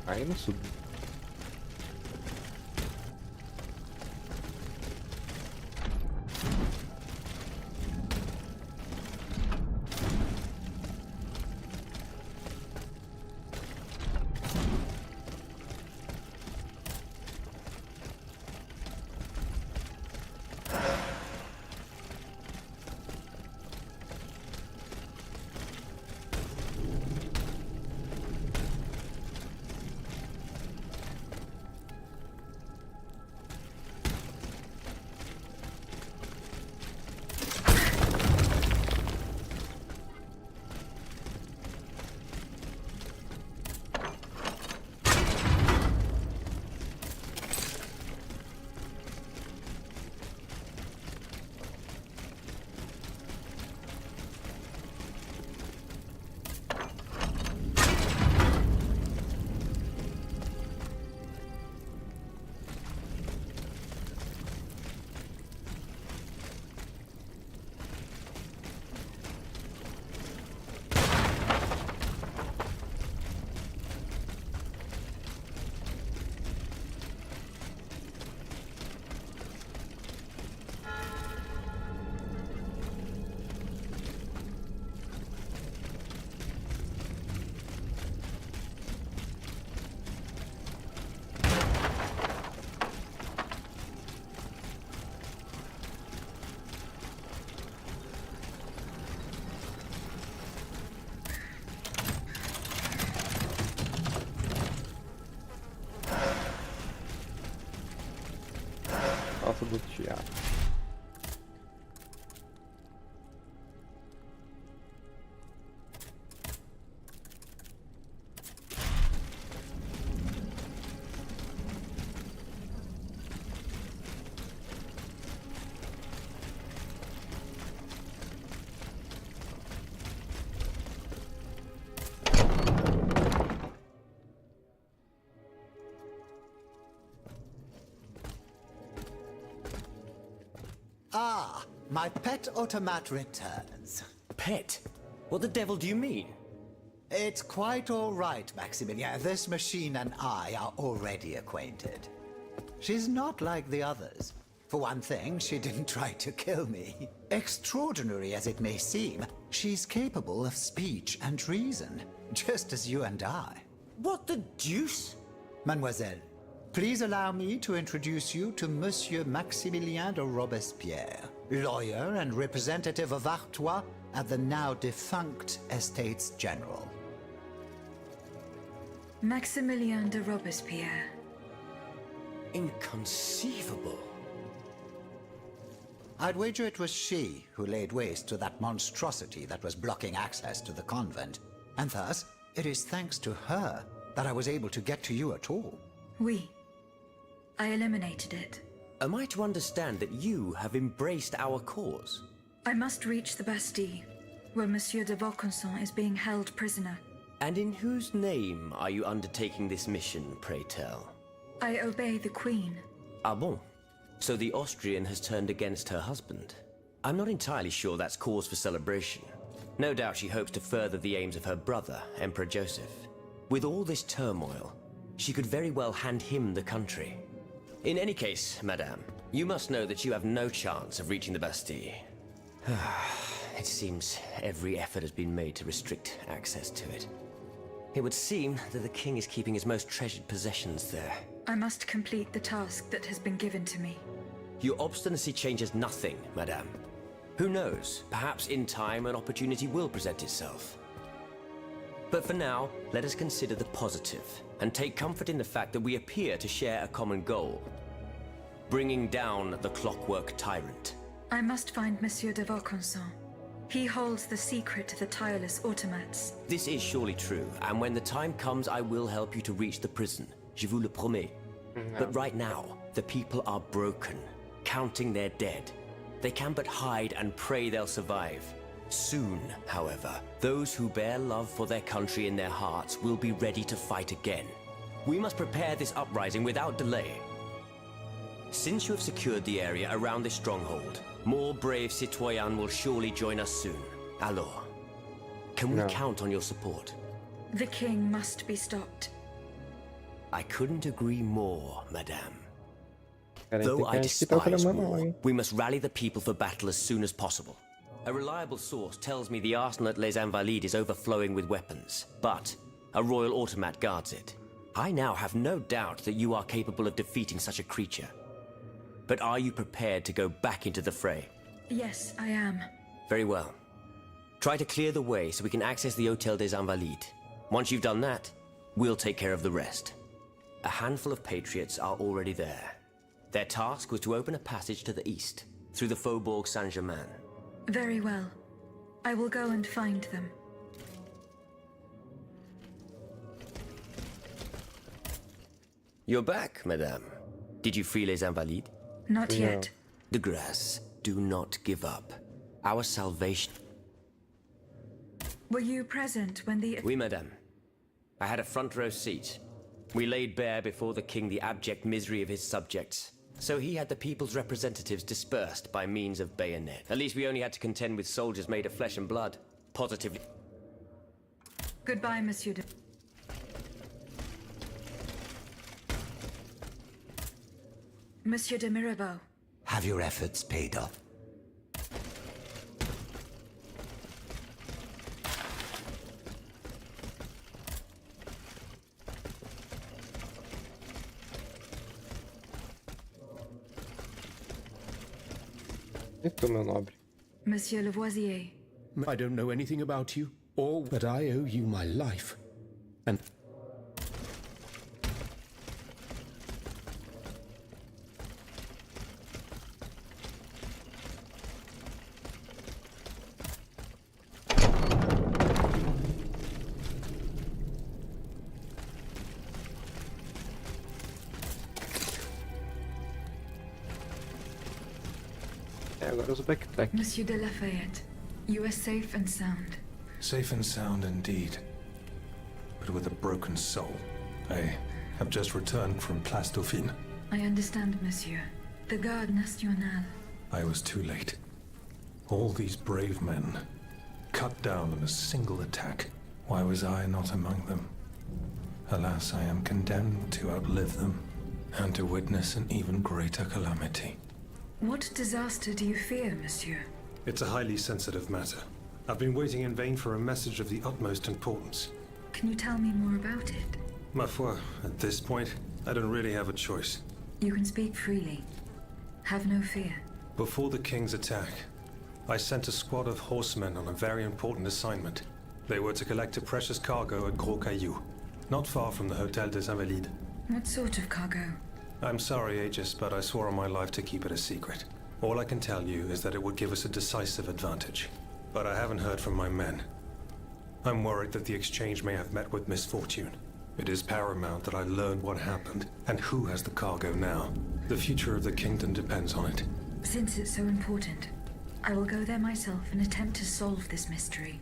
Aí não subi. Nossa, do teatro. Ah, my pet automat returns. Pet? What the devil do you mean? It's quite all right, Maximilien. This machine and I are already acquainted. She's not like the others. For one thing, she didn't try to kill me. Extraordinary as it may seem, she's capable of speech and reason, just as you and I. What the deuce? Mademoiselle, please allow me to introduce you to Monsieur Maximilien de Robespierre, lawyer and representative of Artois at the now defunct Estates General. Maximilien de Robespierre. Inconceivable. I'd wager it was she who laid waste to that monstrosity that was blocking access to the convent. And thus, it is thanks to her that I was able to get to you at all. Oui. I eliminated it. Am I to understand that you have embraced our cause? I must reach the Bastille, where Monsieur de Vaucanson is being held prisoner. And in whose name are you undertaking this mission, pray tell? I obey the Queen. Ah bon? So the Austrian has turned against her husband. I'm not entirely sure that's cause for celebration. No doubt she hopes to further the aims of her brother, Emperor Joseph. With all this turmoil, she could very well hand him the country. In any case, madame, you must know that you have no chance of reaching the Bastille. It seems every effort has been made to restrict access to it. It would seem that the king is keeping his most treasured possessions there. I must complete the task that has been given to me. Your obstinacy changes nothing, madame. Who knows, perhaps in time an opportunity will present itself. But for now, let us consider the positive, and take comfort in the fact that we appear to share a common goal. Bringing down the clockwork tyrant. I must find Monsieur de Vaucanson. He holds the secret to the tireless automats. This is surely true, and when the time comes I will help you to reach the prison. Je vous le promets. But right now, the people are broken, counting their dead. They can but hide and pray they'll survive. Soon, however, those who bear love for their country in their hearts will be ready to fight again. We must prepare this uprising without delay. Since you have secured the area around this stronghold, more brave citoyens will surely join us soon. Alors, can we count on your support? The king must be stopped. I couldn't agree more, madame. Cara, Though I tem que tá despise falando mal, war, hein? we must rally the people for battle as soon as possible. A reliable source tells me the arsenal at Les Invalides is overflowing with weapons, but a royal automat guards it. I now have no doubt that you are capable of defeating such a creature. But are you prepared to go back into the fray? Yes, I am. Very well. Try to clear the way so we can access the Hôtel des Invalides. Once you've done that, we'll take care of the rest. A handful of patriots are already there. Their task was to open a passage to the east, through the Faubourg Saint-Germain. Very well. I will go and find them. You're back, madame. Did you free Les Invalides? Not yet. De grâce, do not give up. Our salvation... Were you present when the... Oui, madame. I had a front row seat. We laid bare before the king the abject misery of his subjects. So he had the people's representatives dispersed by means of bayonet. At least we only had to contend with soldiers made of flesh and blood. Positively... Goodbye, Monsieur de... Monsieur de Mirabeau. Have your efforts paid off? Eita, meu nobre. Monsieur Lavoisier. I don't know anything about you, but I owe you my life. And... Agora os backtrack. Monsieur de Lafayette. You are safe and sound. Safe and sound indeed, but with a broken soul. I have just returned from Place Dauphine. I understand, Monsieur. The Garde Nationale. I was too late. All these brave men, cut down in a single attack. Why was I not among them? Alas, I am condemned to outlive them, and to witness an even greater calamity. What disaster do you fear, monsieur? It's a highly sensitive matter. I've been waiting in vain for a message of the utmost importance. Can you tell me more about it? Ma foi, at this point, I don't really have a choice. You can speak freely. Have no fear. Before the king's attack, I sent a squad of horsemen on a very important assignment. They were to collect a precious cargo at Gros Caillou, not far from the Hôtel des Invalides. What sort of cargo? I'm sorry, Aegis, but I swore on my life to keep it a secret. All I can tell you is that it would give us a decisive advantage. But I haven't heard from my men. I'm worried that the exchange may have met with misfortune. It is paramount that I learn what happened, and who has the cargo now. The future of the kingdom depends on it. Since it's so important, I will go there myself and attempt to solve this mystery.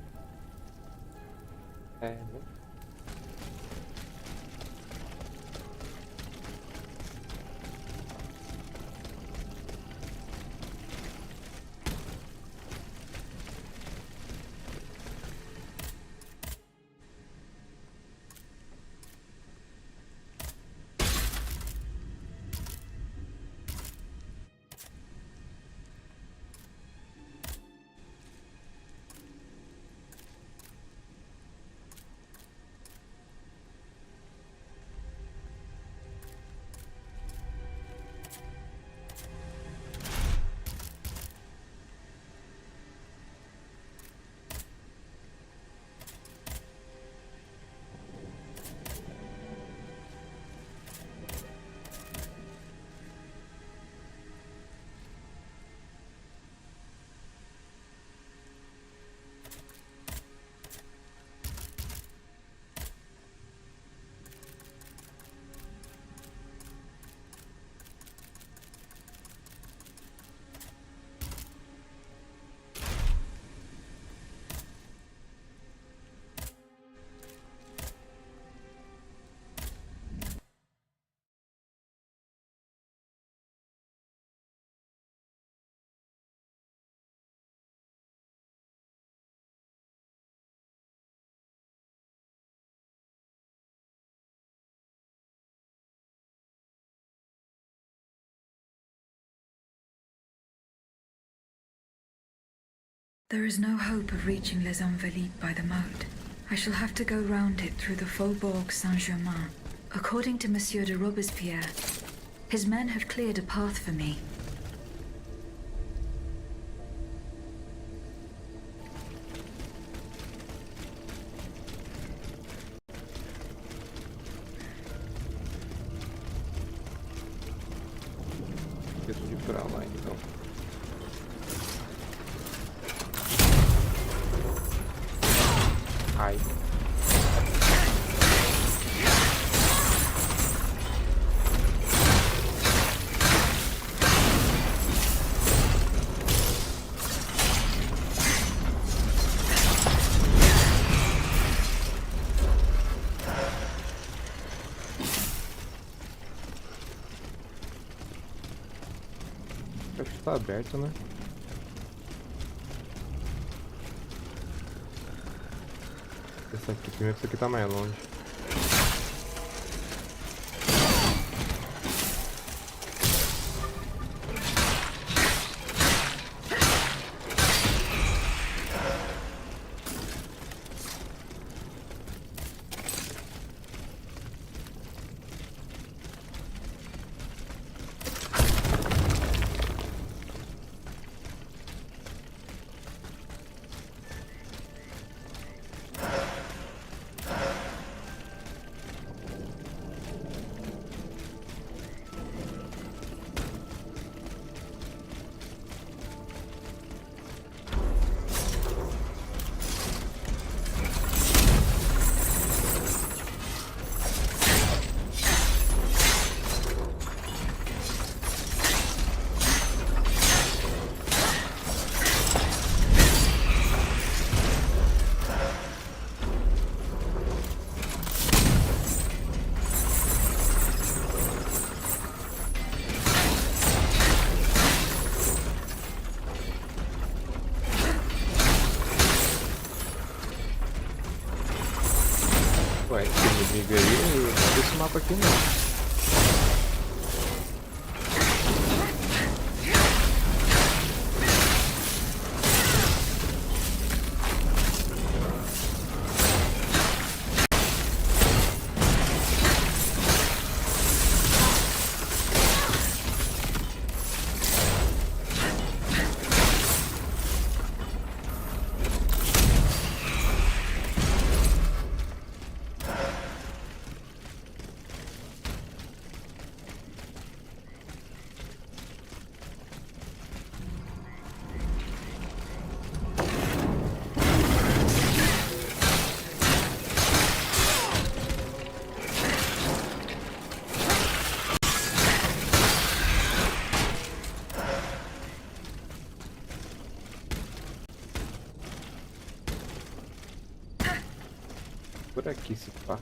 There is no hope of reaching Les Invalides by the moat. I shall have to go round it through the Faubourg Saint-Germain. According to Monsieur de Robespierre, his men have cleared a path for me. Esqueço de ir pra lá, então. Ai. Acho que tá aberto, né? Esse aqui, primeiro que esse aqui tá mais longe. mapa aqui não. Por aqui se pá.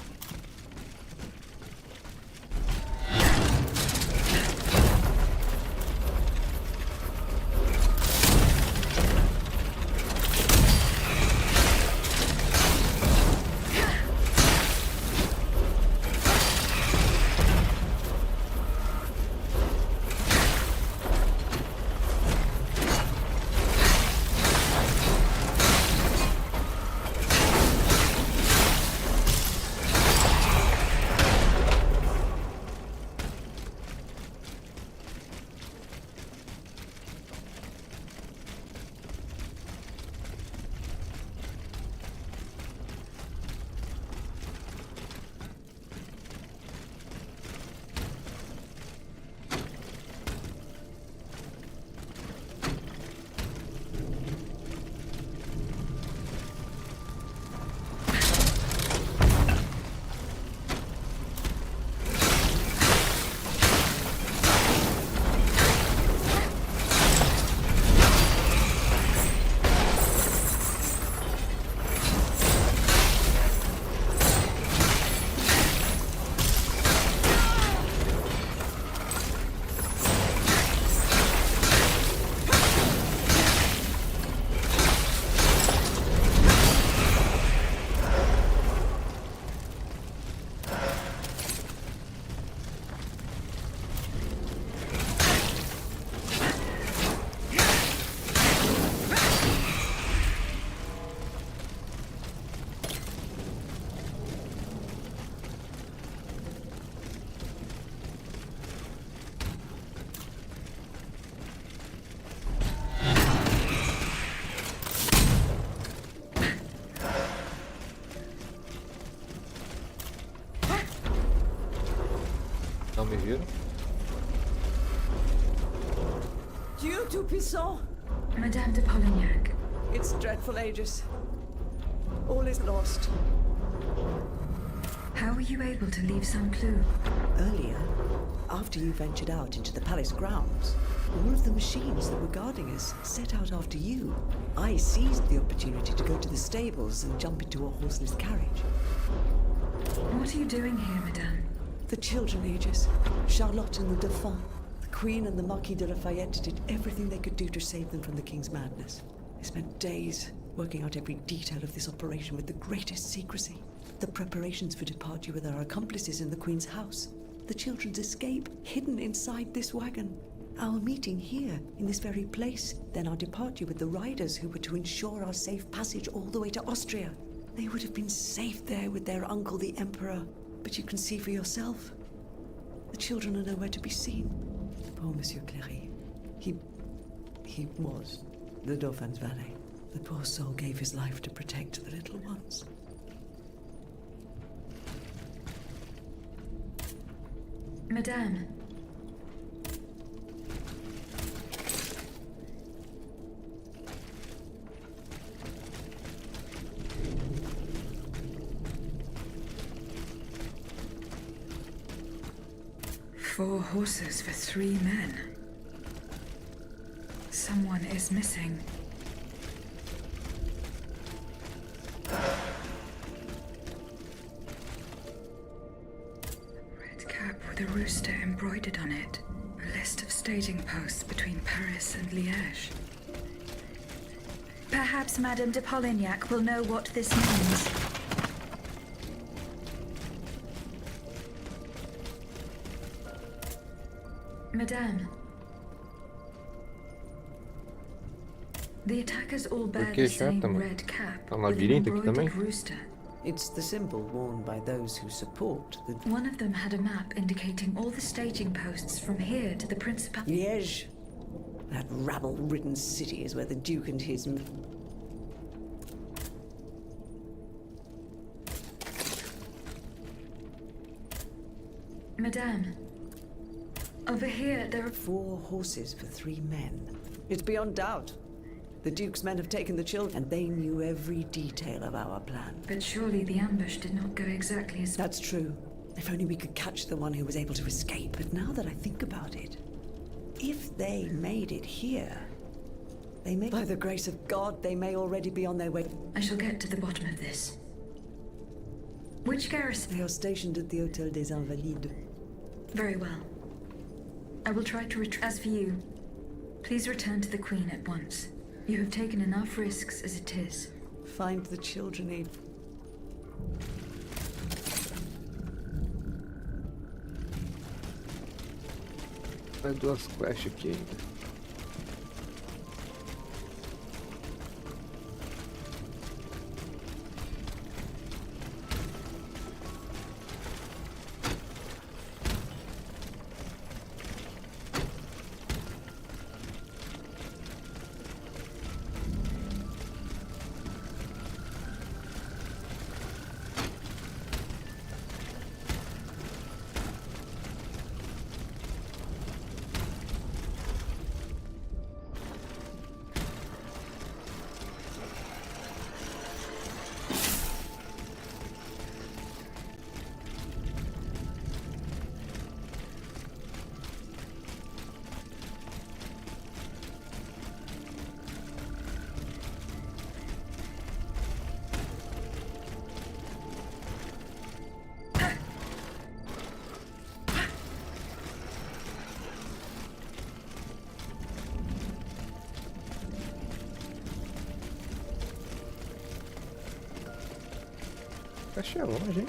Não me viram? Dieu Tout-Puissant! Madame de Polignac. It's dreadful, Aegis. All is lost. How were you able to leave some clue? Earlier, after you ventured out into the palace grounds, all of the machines that were guarding us set out after you. I seized the opportunity to go to the stables and jump into a horseless carriage. What are you doing here, Madame? The children, Aegis. Charlotte and the Dauphin. The Queen and the Marquis de Lafayette did everything they could do to save them from the King's madness. They spent days working out every detail of this operation with the greatest secrecy. The preparations for departure with our accomplices in the Queen's house. The children's escape, hidden inside this wagon. Our meeting here, in this very place. Then our departure with the riders who were to ensure our safe passage all the way to Austria. They would have been safe there with their uncle, the Emperor. But you can see for yourself. The children are nowhere to be seen. Poor Monsieur Cléry. He was the Dauphin's valet. The poor soul gave his life to protect the little ones. Madame. Four horses for 3 men. Someone is missing. Red cap with a rooster embroidered on it. A list of staging posts between Paris and Liège. Perhaps Madame de Polignac will know what this means. Madame. The attackers all bear Que the same chata, mano. red cap Tá um with an labirinto aqui também? embroidered rooster. It's the symbol worn by those who support the... One of them had a map indicating all the staging posts from here to the Principality. Liège. That rabble-ridden city is where the Duke and his... Madame. Over here, there are 4 horses for 3 men. It's beyond doubt. The Duke's men have taken the children, and they knew every detail of our plan. But surely the ambush did not go exactly as... That's true. If only we could catch the one who was able to escape. But now that I think about it, if they made it here, they may... By the grace of God, they may already be on their way. I shall get to the bottom of this. Which garrison? They are stationed at the Hôtel des Invalides. Very well. I will try to retrieve. As for you, please return to the Queen at once. You have taken enough risks as it is. Find the children, Aid. Vai 2 quests aqui ainda. Achei longe, hein?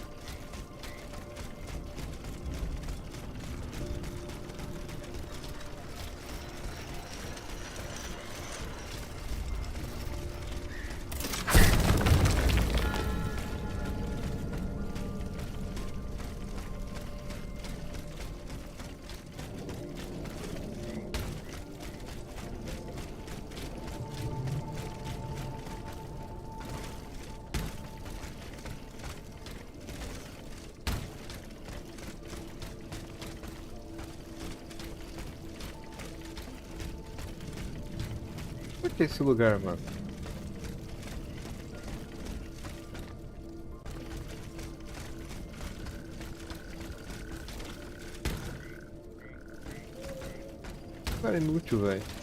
Por que esse lugar, mano? Cara, inútil, velho.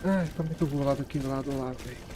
Ai, como é que eu vou lá daquele lado lá, velho?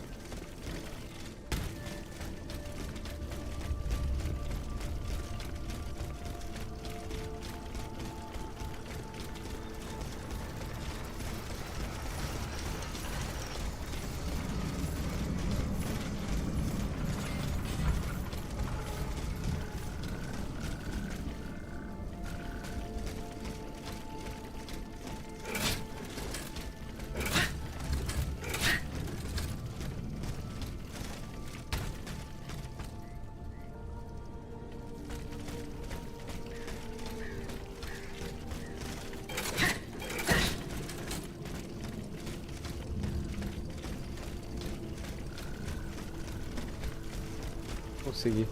Consegui.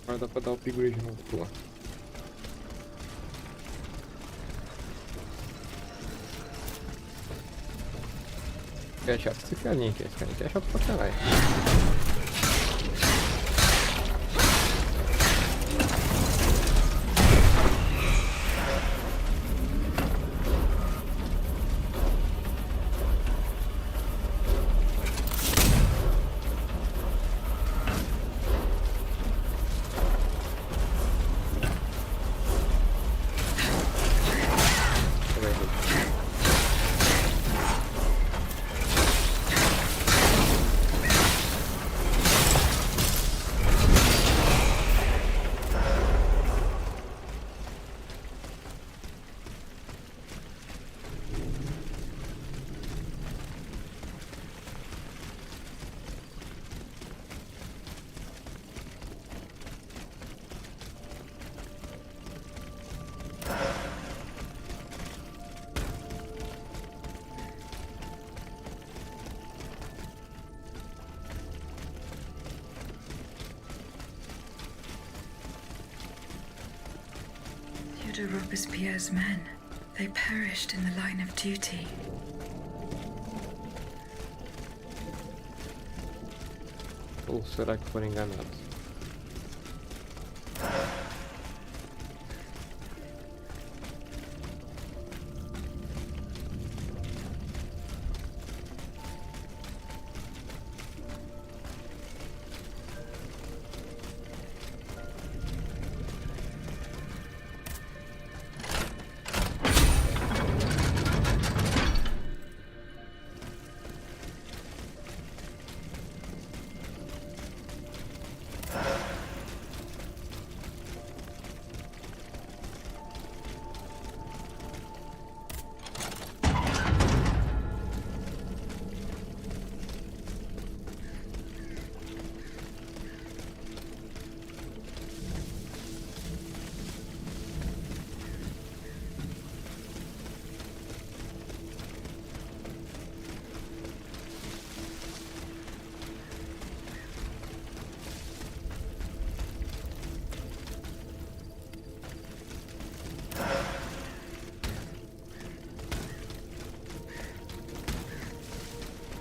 Agora dá pra dar o upgrade de novo lá. É chato esse carinha aqui. Esse carinha aqui é chato pra caralho. Robespierre's men. They perished in the line of duty. Ou será que foram enganados?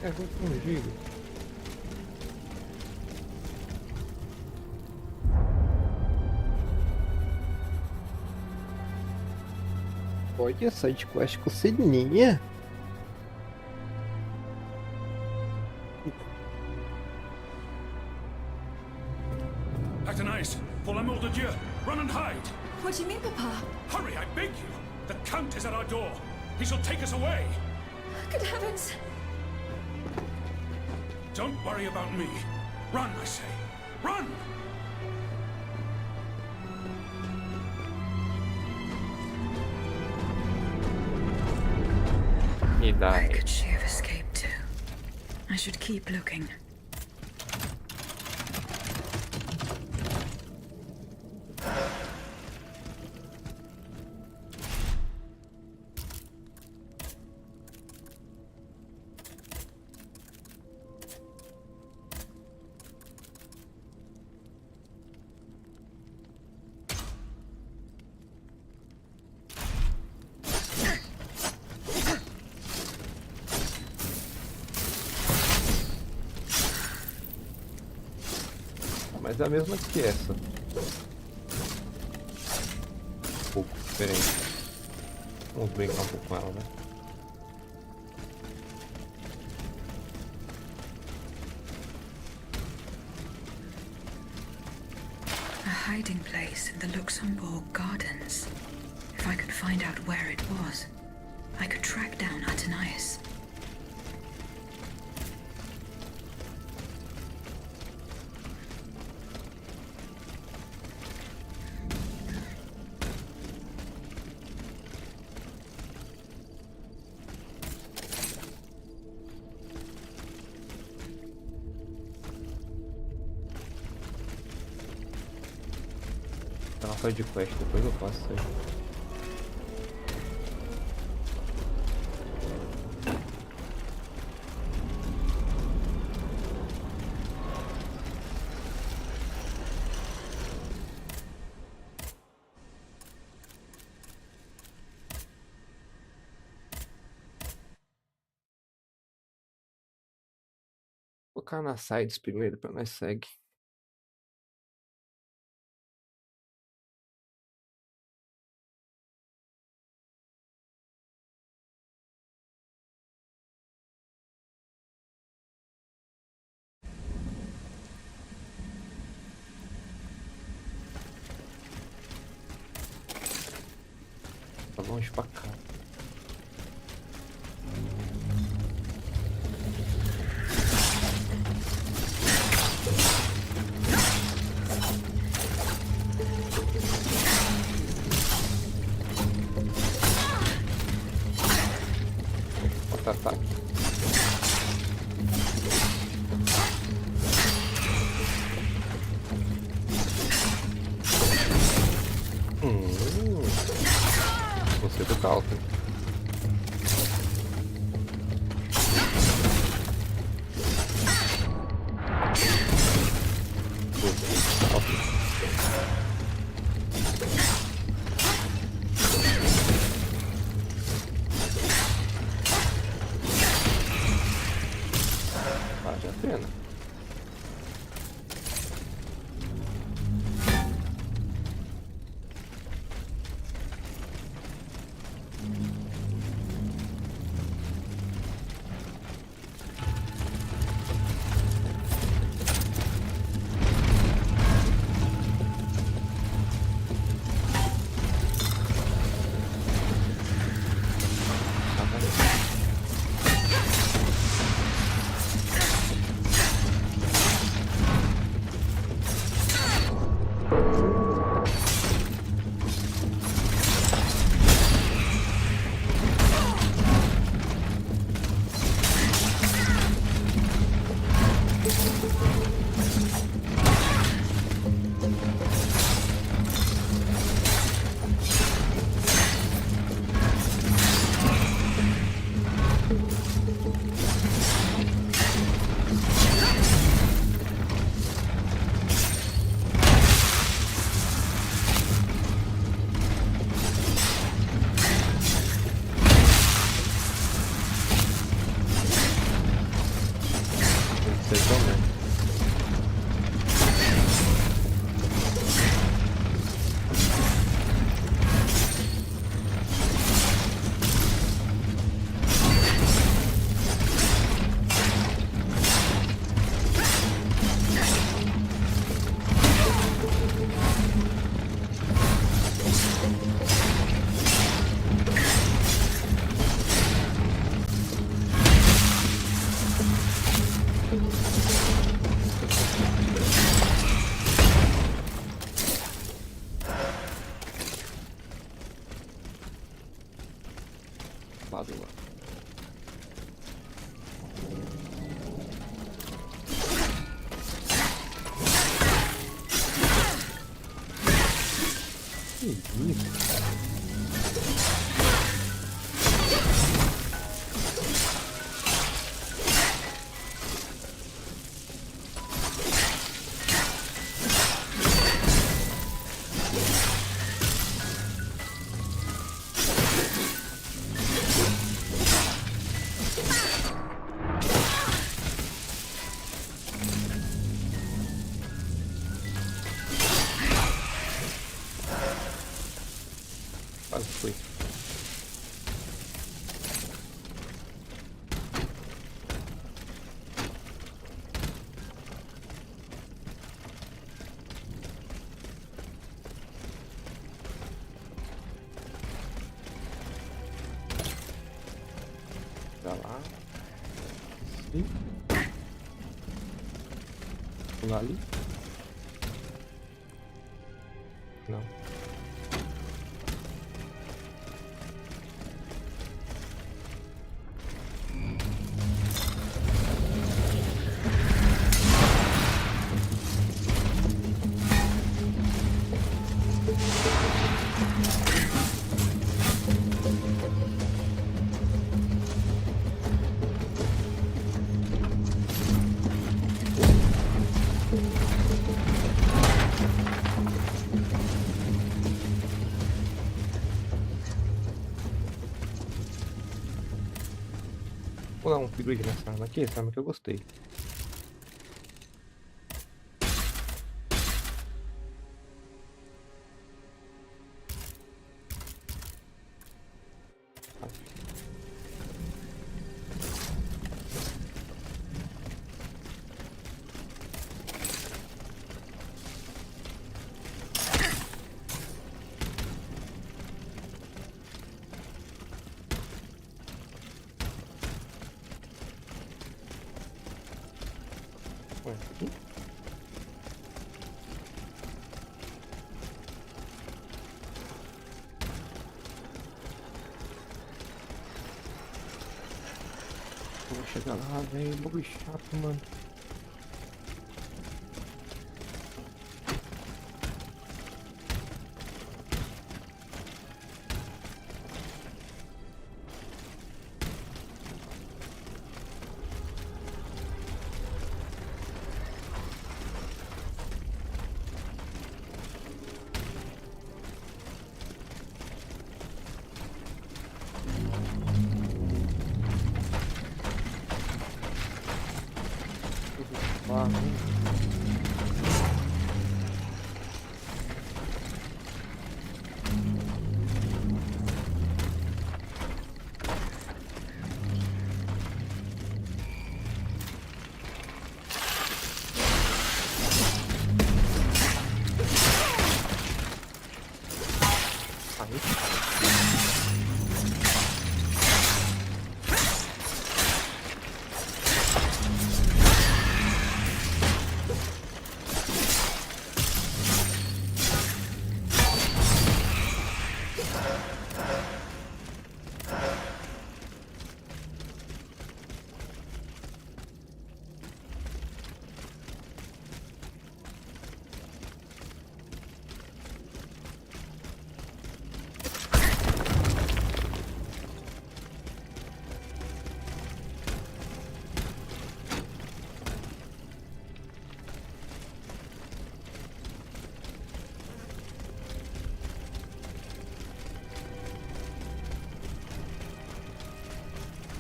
É confundido. Olha, side quest com Celinha. Actonise, pour l'amour de Dieu, run and hide! What do you mean, Papa? Hurry, I beg you! The Count is at our door. He shall take us away. Good heavens! Don't worry about me. Run, I say. Run! He Where died. could she have escaped to? I should keep looking. Mas é a mesma que essa. Um pouco diferente. Vamos brincar um pouco com ela, né? A hiding place in the Luxembourg Gardens. If I could find out where it was, I could track down Athenais. Tá na side quest, depois eu faço isso aí. Vou colocar nas sides primeiro pra nós seguir. Tá longe pra cá. Ataque. Você do counter. Vale a pena. Você também. Padua. Que isso? foi. Vai lá. Sim. Pular ali. Não. Vou dar um upgrade nessa arma aqui, essa arma que eu gostei. Aqui. Vou chegar lá, velho. Bagulho chato, mano.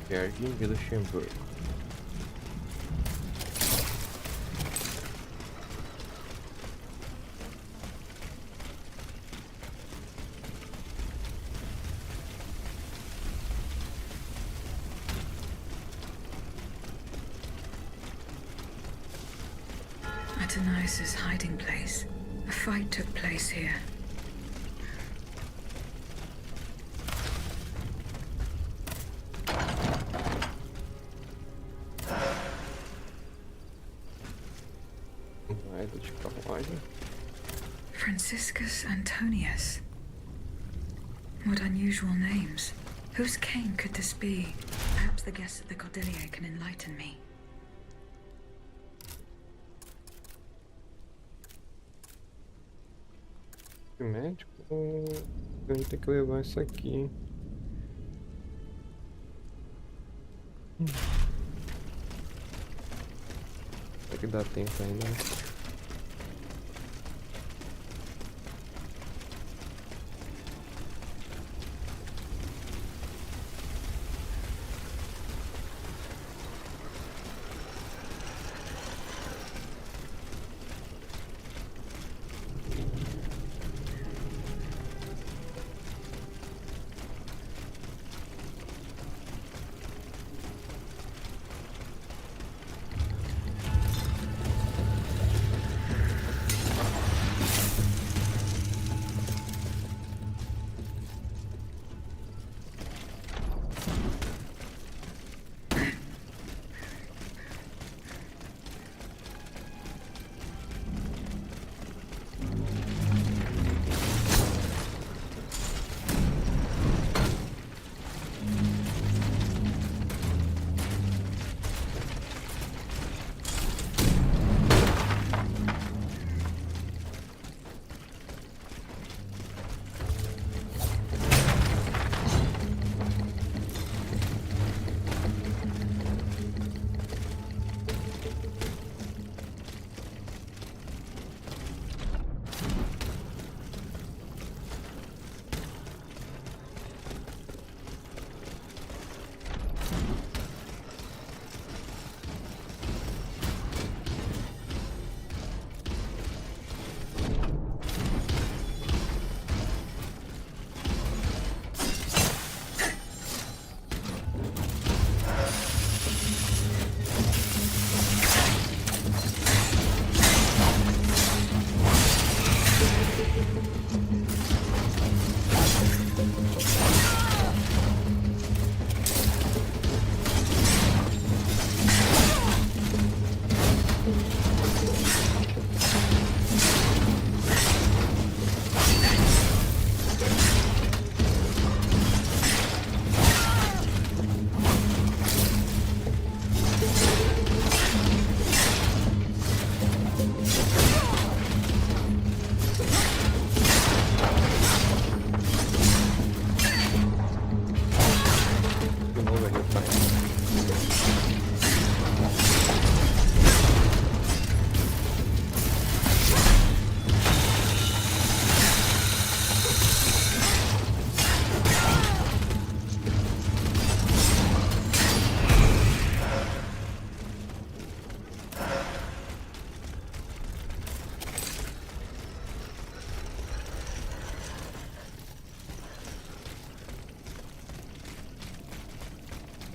Jardim de Luxemburgo. Adonais' hiding place. A fight took place here. Franciscus Antonius. What unusual names. Whose king could this be? Perhaps the guests at the Cordelier can enlighten me. Médico, a gente tem que levar isso aqui. Será que dá tempo ainda, né?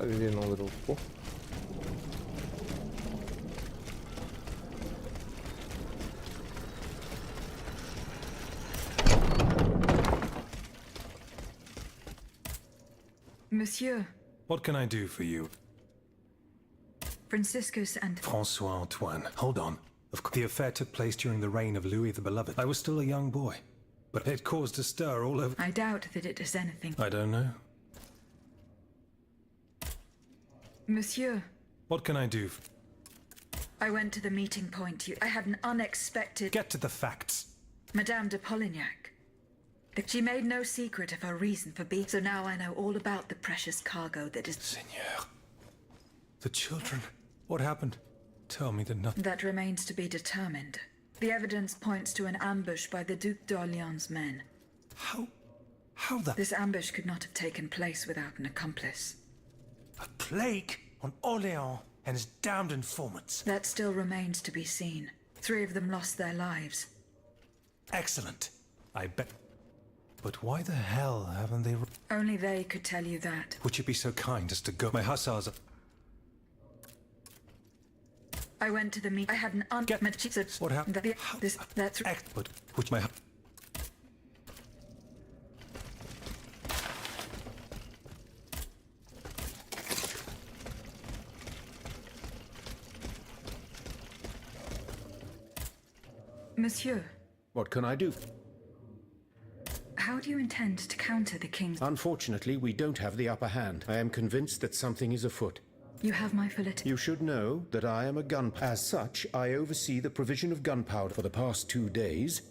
Tá vivendo um grupo. Monsieur, What can I do for you? Franciscus and... Francois Antoine. Hold on. Of course, the affair took place during the reign of Louis the Beloved. I was still a young boy, but it caused a stir all over... I doubt that it does anything. I don't know. Monsieur, What can I do? I went to the meeting point. I had an unexpected... Get to the facts. Madame de Polignac. She made no secret of her reason for being... So now I know all about the precious cargo that is... Seigneur. The children. What happened? Tell me that nothing... That remains to be determined. The evidence points to an ambush by the Duc d'Orléans' men. How the... This ambush could not have taken place without an accomplice. A plague on Orléans and his damned informants. That still remains to be seen. 3 of them lost their lives. Excellent. I bet... But why the hell haven't they... Only they could tell you that. Would you be so kind as to go... My hussars are... I went to the meet. I had an What happened? That's... But which my... Monsieur, What can I do? how do you intend to counter the king's... Unfortunately, we don't have the upper hand. I am convinced that something is afoot. You have my full attention. You should know that I am a As such, I oversee the provision of gunpowder for the past 2 days.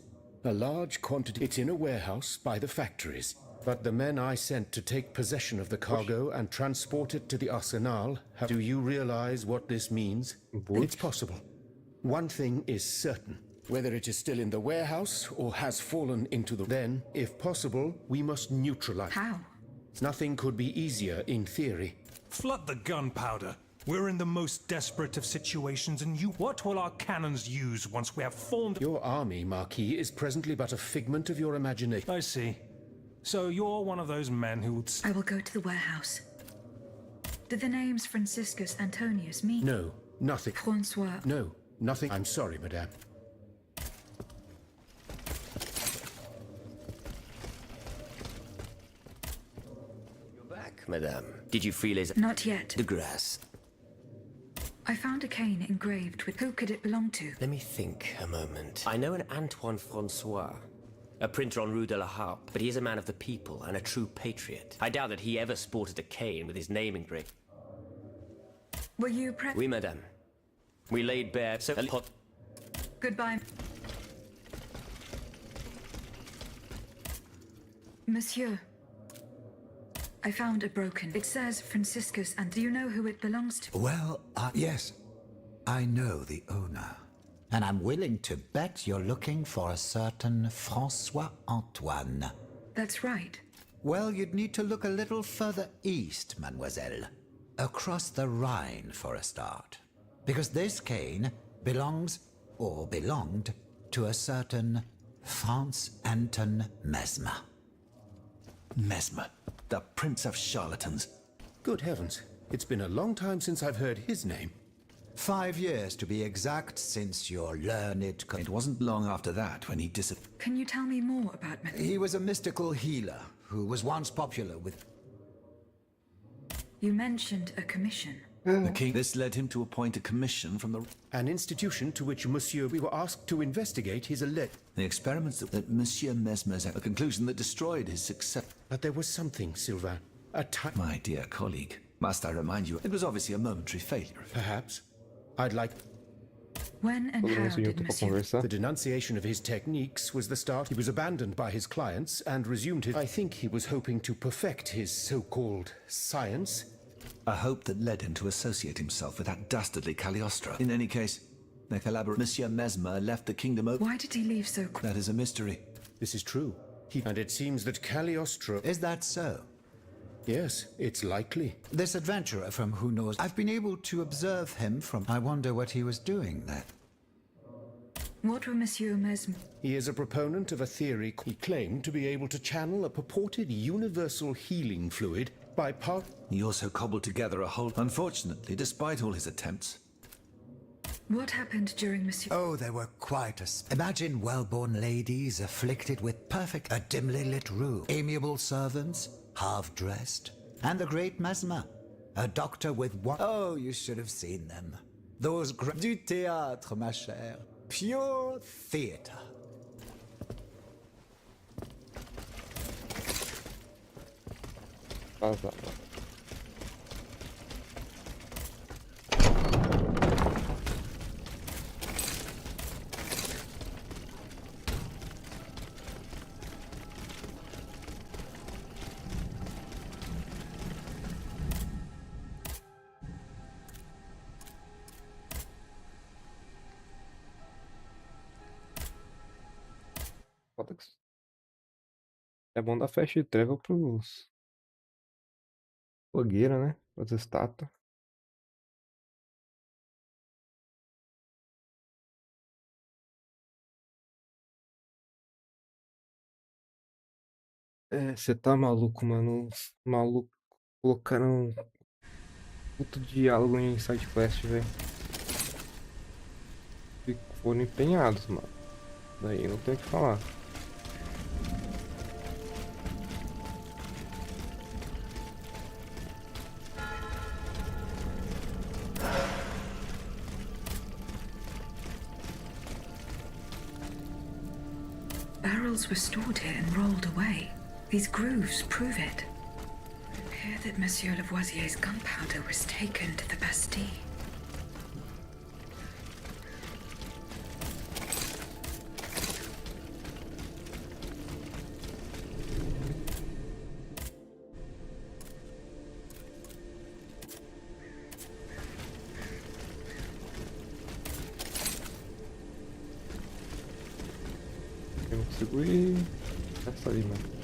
A large quantity. It's in a warehouse by the factories. But the men I sent to take possession of the cargo and transport it to the arsenal have... Do you realize what this means? It's possible. One thing is certain. Whether it is still in the warehouse or has fallen into the... Then, if possible, we must neutralize... How? Nothing could be easier in theory. Flood the gunpowder. We're in the most desperate of situations, and you... What will our cannons use once we have formed... Your army, Marquis, is presently but a figment of your imagination. I see. So you're one of those men who would... I will go to the warehouse. Do the names Franciscus Antonius mean... No, nothing. Francois... No, nothing. I'm sorry, madame. Madame. Did you feel his... Not yet. De grace. I found a cane engraved with... Who could it belong to? Let me think a moment. I know an Antoine Francois, a printer on Rue de la Harpe, but he is a man of the people and a true patriot. I doubt that he ever sported a cane with his name engraved. Were you Oui, madame. We laid bare... So... Goodbye. Monsieur. I found a broken... It says Franciscus, and do you know who it belongs to? Well, yes. I know the owner. And I'm willing to bet you're looking for a certain Francois Antoine. That's right. Well, you'd need to look a little further east, mademoiselle. Across the Rhine, for a start. Because this cane belongs, or belonged, to a certain Franz Anton Mesmer. Mesmer, the prince of charlatans. Good heavens. It's been a long time since I've heard his name. 5 years, to be exact, since your learned... It wasn't long after that when he disappeared. Can you tell me more about... He was a mystical healer who was once popular with... You mentioned a commission. The king... This led him to appoint a commission from the... An institution to which Monsieur we were asked to investigate his alleged... The experiments that Monsieur Mesmer's... A conclusion that destroyed his success... But there was something, Sylvain. My dear colleague, must I remind you, it was obviously a momentary failure. Perhaps. I'd like... When and how did Monsieur... The denunciation of his techniques was the start. He was abandoned by his clients and resumed his... I think he was hoping to perfect his so-called science. A hope that led him to associate himself with that dastardly Cagliostro. In any case, their collaborator, Monsieur Mesmer, left the kingdom open. Why did he leave so quickly? That is a mystery. This is true. And it seems that Cagliostro... Is that so? Yes, it's likely. This adventurer from who knows... I've been able to observe him from... I wonder what he was doing there. What were Monsieur Mesmer... He is a proponent of a theory. He claimed to be able to channel a purported universal healing fluid by part. He also cobbled together a whole... Unfortunately, despite all his attempts. What happened during Monsieur... Oh, they were quite a... Imagine well-born ladies afflicted with a dimly lit room, amiable servants, half-dressed, and the great Mesmer, a doctor with one... Oh, you should have seen them. Those Du théâtre, ma chère. Pure theater. Vazar. É bom dar fast travel pros fogueira, né? As estátuas. É, você tá maluco, mano. Os maluco colocaram puto diálogo em sidequest, velho. Foram empenhados, mano. Daí não tem o que falar. Barrels were stored here and rolled away. These grooves prove it. Hear that Monsieur Lavoisier's gunpowder was taken to the Bastille. Eu não consigo ir. Essa ali, mano.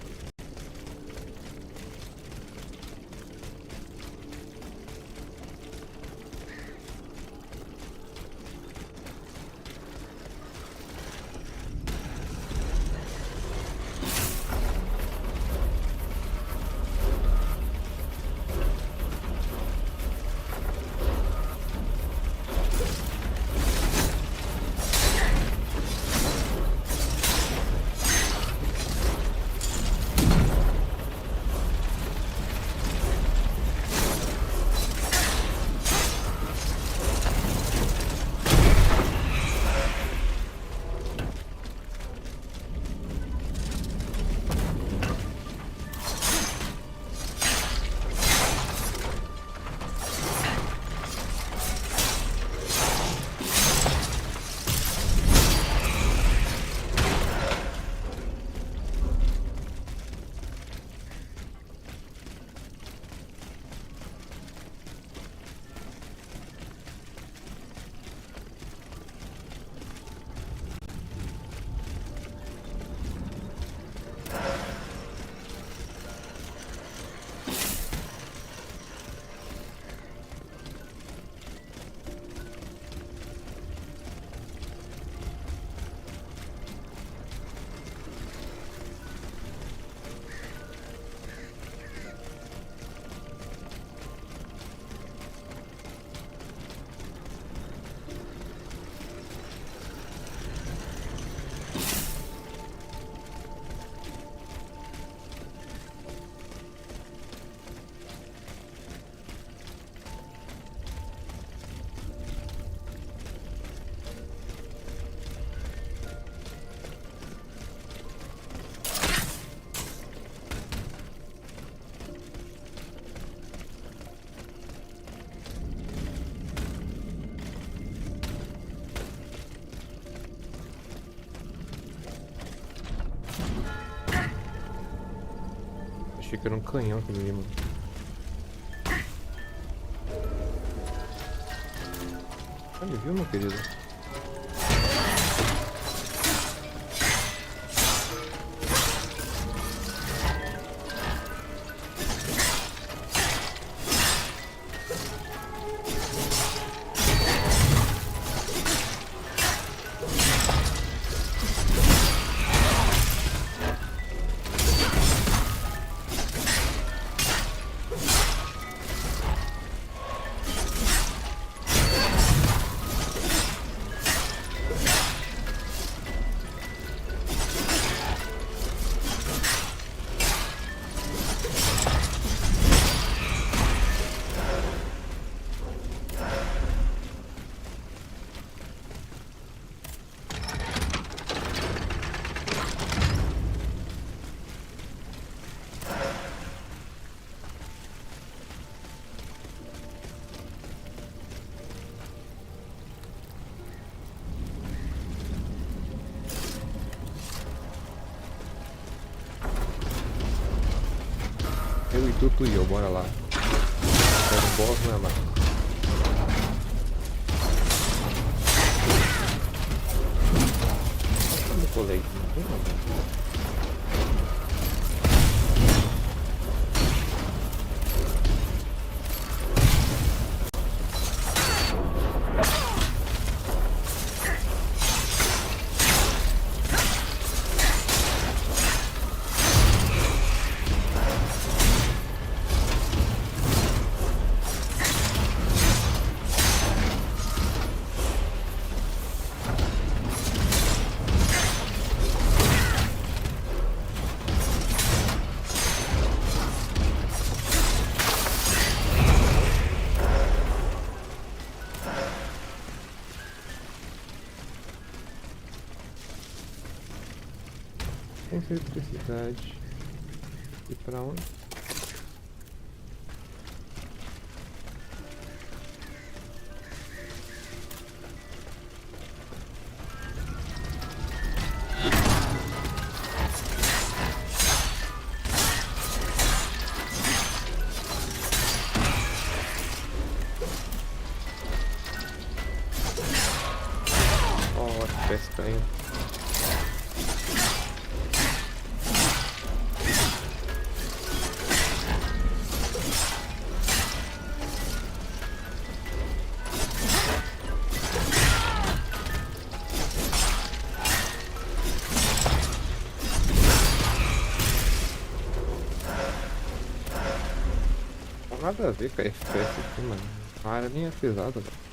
Achei que era um canhão aquele ali, mano. Ah, me viu, meu querido? Eu e tu e eu, bora lá. Quero um boss na mão. Quando eu colei, não tem nada. Sem eletricidade. E pra onde? Ó, que peça caindo. Nada a ver com a FPS aqui, mano. A área nem é pesada, velho.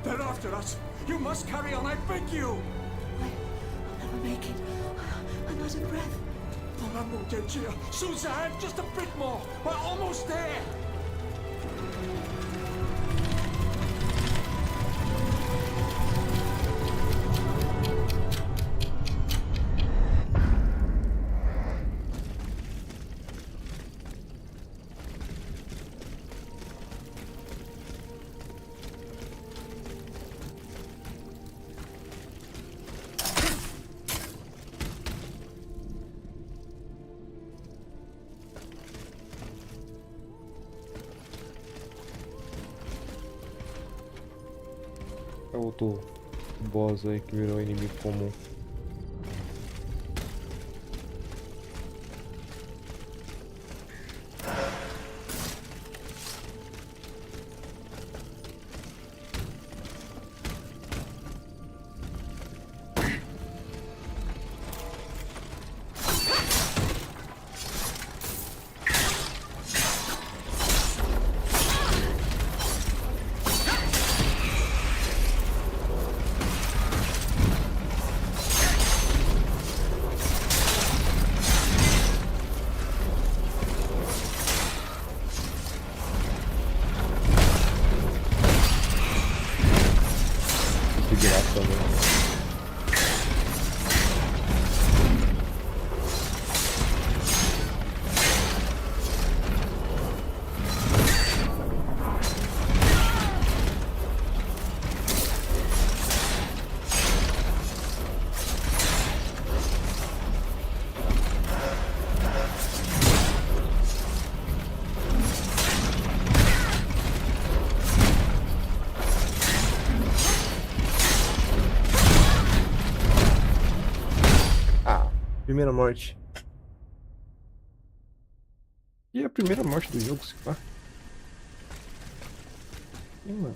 They're after us. You must carry on, I beg you. I'll never make it. I'm out of breath. Oh, I'm not dead, Gia. Suzanne, just a bit more. We're almost there. É outro boss aí que virou inimigo comum. Primeira morte. E a primeira morte do jogo, se pá. Ih, mano.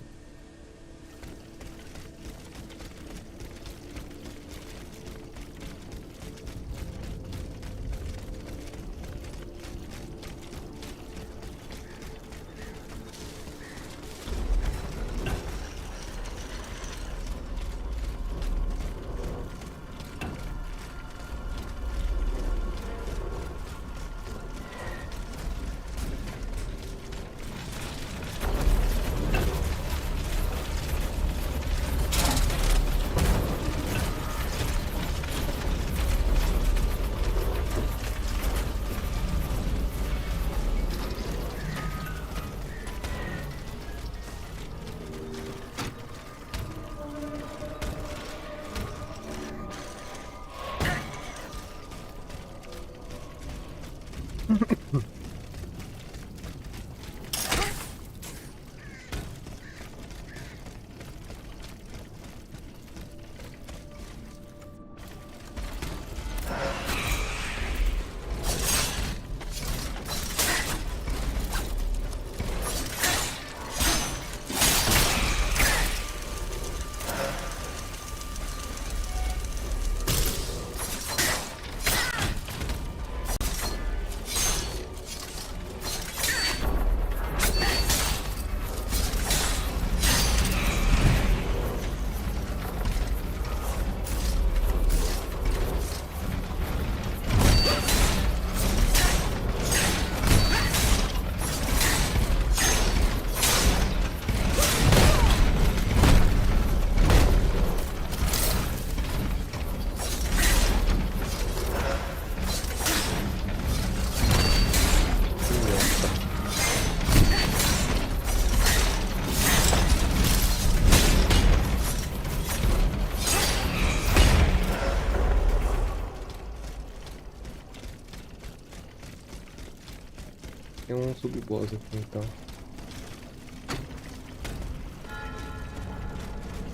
Tem um sub-boss aqui então.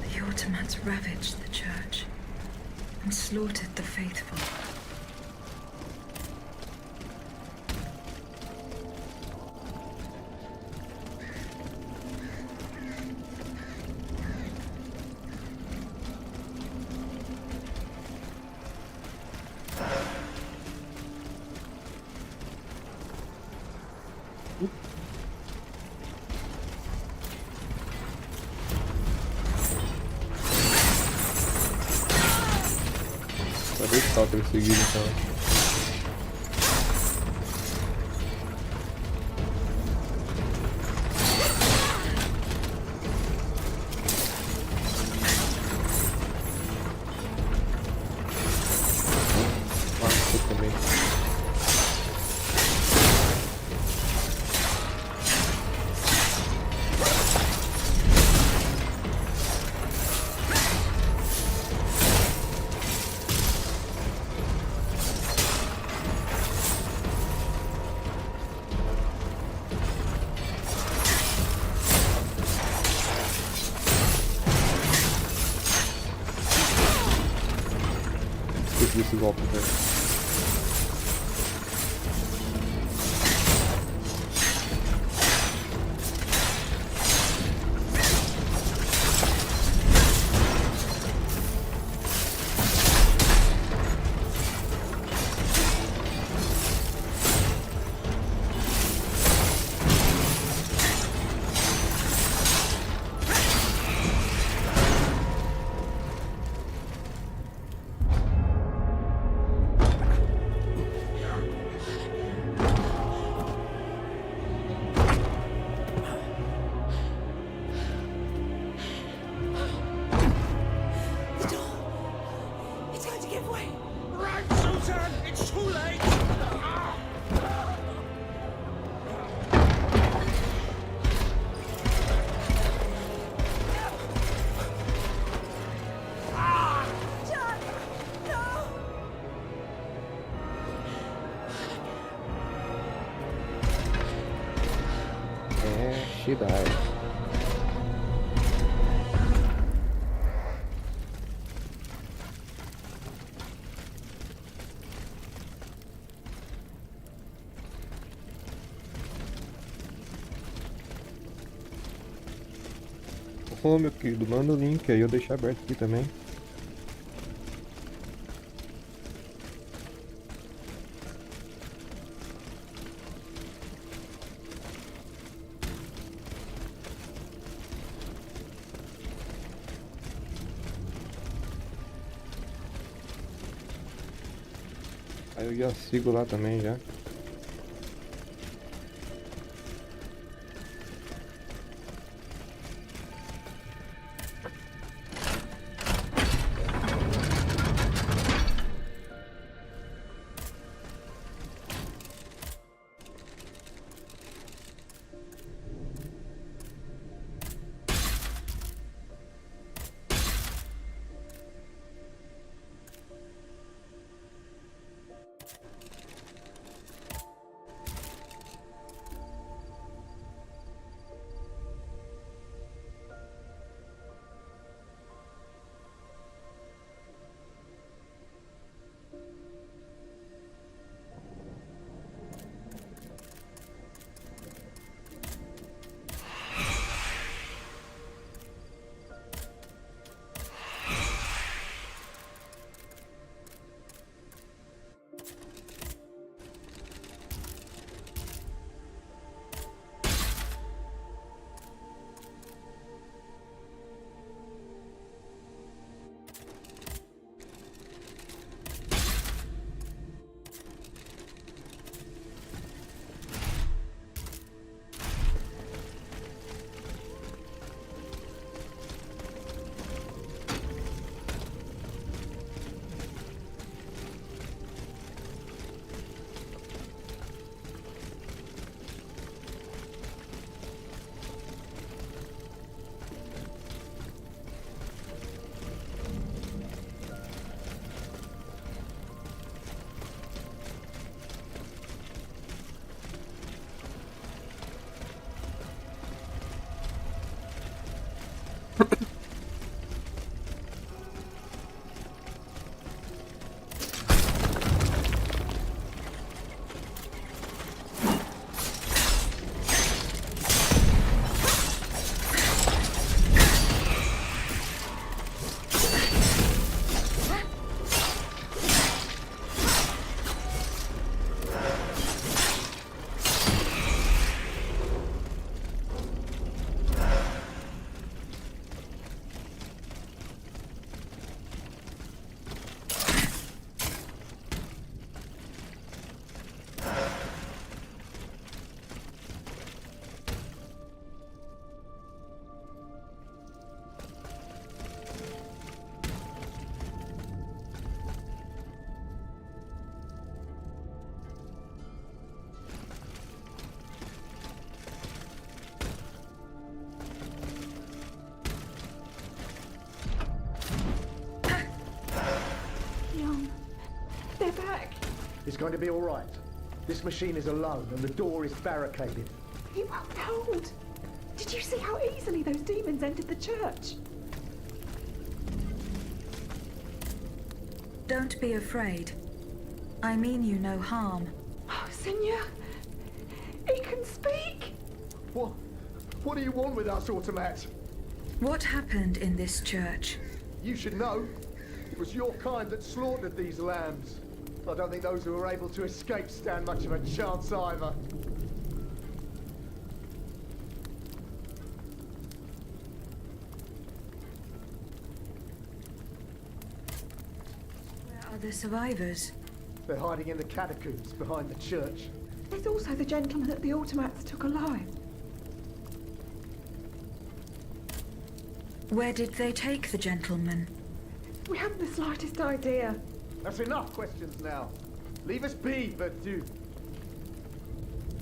The Ottomans ravaged the church and slaughtered the faithful. Cadê esse tal perseguido então? Esse golpe, velho. She died. Ô meu querido, manda o link aí, eu deixo aberto aqui também. Aí eu já sigo lá também já. going to be all right. This machine is alone and the door is barricaded. He won't hold. Did you see how easily those demons entered the church? Don't be afraid. I mean you no harm. Oh, Seigneur, he can speak. What do you want with us, Automat? What happened in this church? You should know. It was your kind that slaughtered these lambs. I don't think those who were able to escape stand much of a chance either. Where are the survivors? They're hiding in the catacombs behind the church. There's also the gentleman that the automats took alive. Where did they take the gentleman? We haven't the slightest idea. That's enough questions now. Leave us be, Vertu.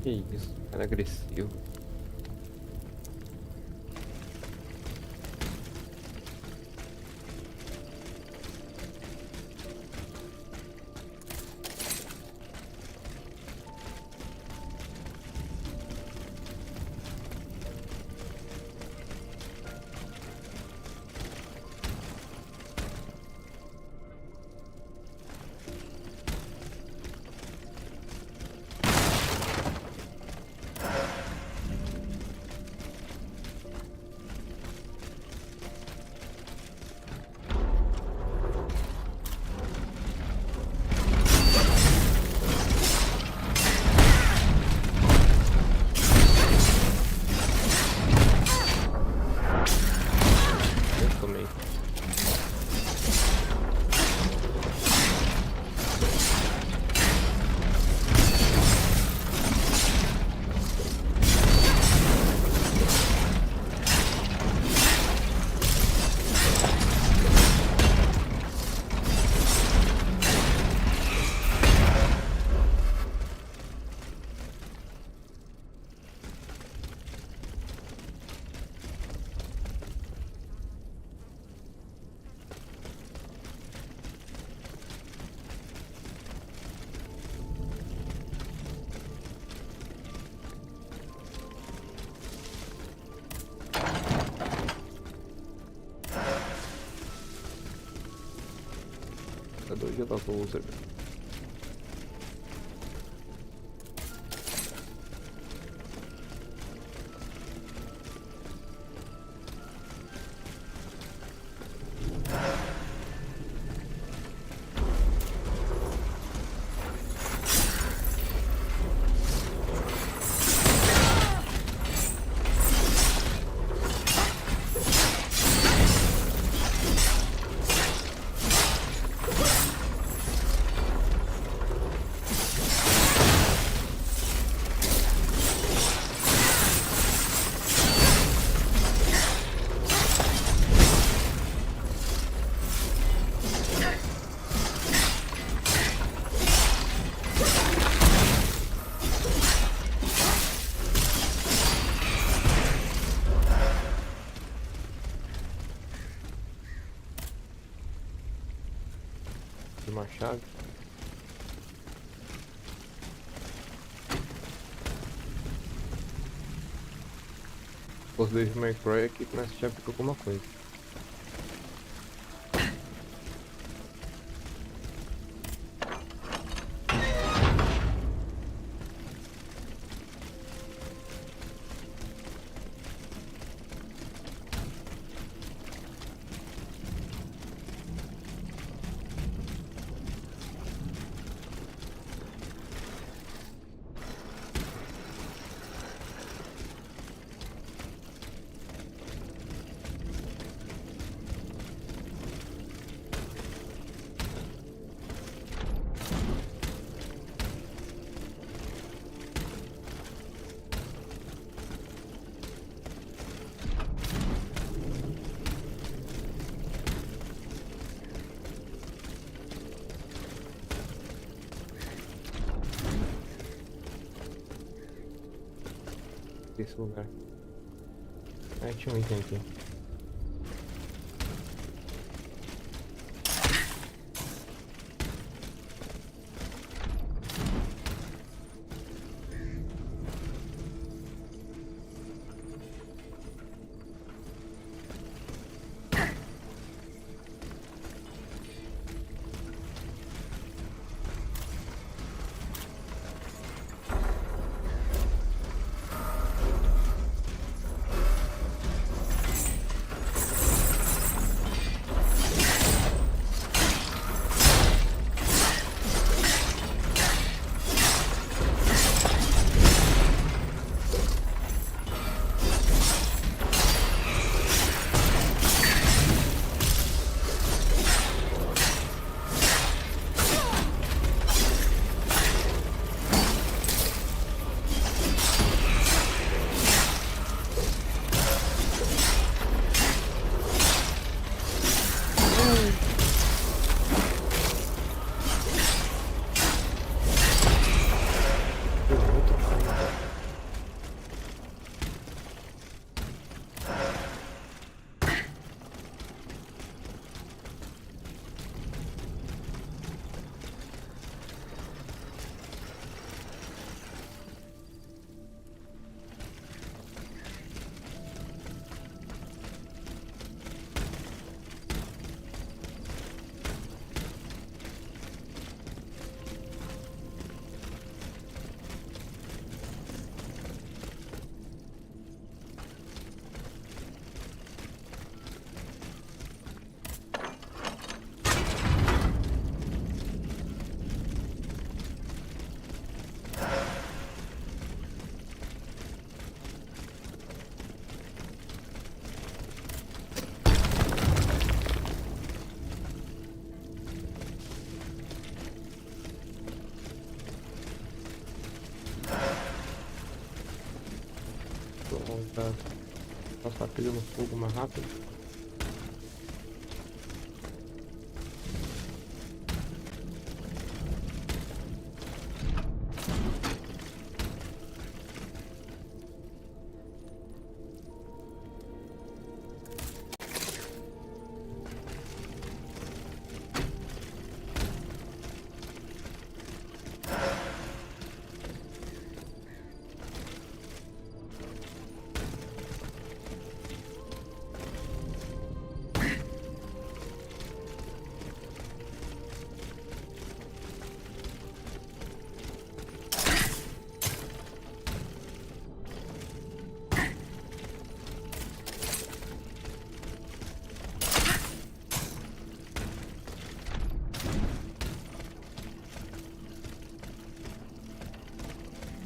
Que isso, cara agressivo. Cadê o Soulslike? Machado. Os dois de Cry aqui começa a aplicar alguma coisa. Esse lugar. Ah, tinha um item aqui. pra passar pegando fogo mais rápido.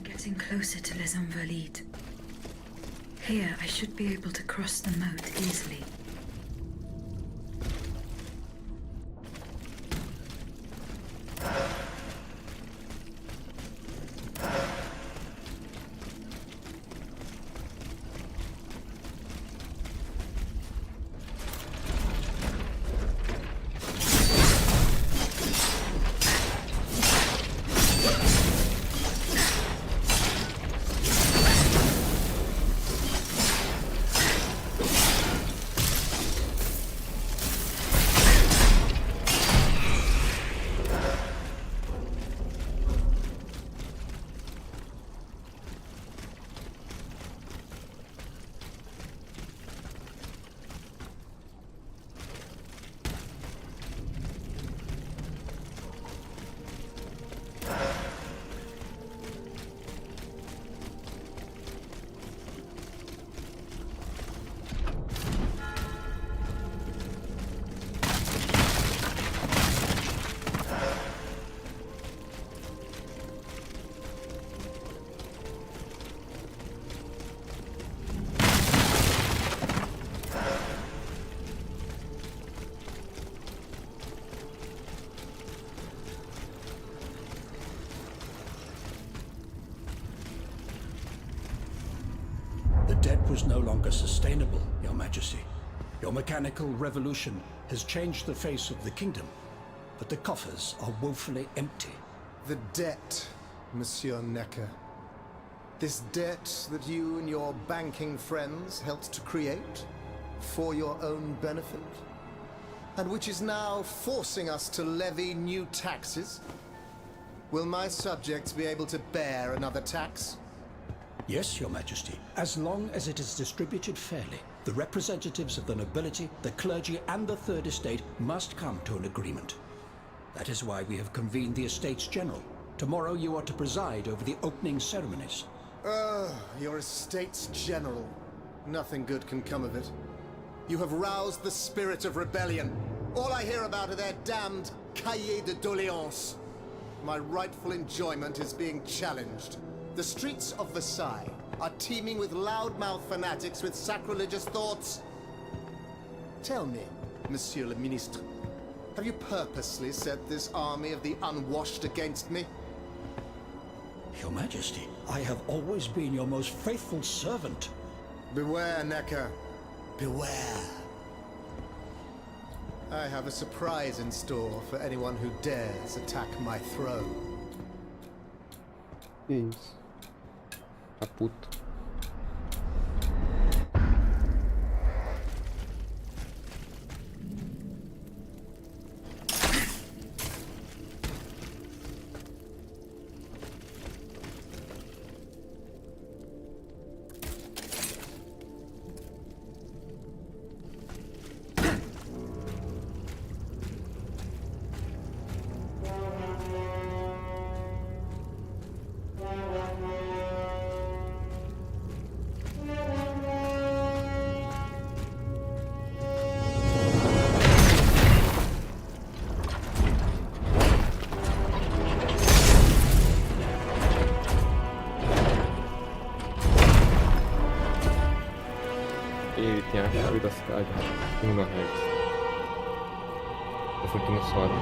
Getting closer to Les Invalides. Here, I should be able to cross the moat easily. The debt was no longer sustainable, Your Majesty. Your mechanical revolution has changed the face of the kingdom, but the coffers are woefully empty. The debt, Monsieur Necker. This debt that you and your banking friends helped to create for your own benefit, and which is now forcing us to levy new taxes. Will my subjects be able to bear another tax? Yes, Your Majesty, as long as it is distributed fairly. The representatives of the nobility, the clergy, and the Third Estate must come to an agreement. That is why we have convened the Estates General. Tomorrow you are to preside over the opening ceremonies. Your Estates General. Nothing good can come of it. You have roused the spirit of rebellion. All I hear about are their damned cahiers de doléances. My rightful enjoyment is being challenged. The streets of Versailles are teeming with loudmouth fanatics with sacrilegious thoughts. Tell me, Monsieur le Ministre, have you purposely set this army of the unwashed against me? Your Majesty, I have always been your most faithful servant. Beware, Necker. Beware. I have a surprise in store for anyone who dares attack my throne. Que isso? Tá puto. Ele tem a chave da cidade, segundo a Rex. Essa aqui não sobe.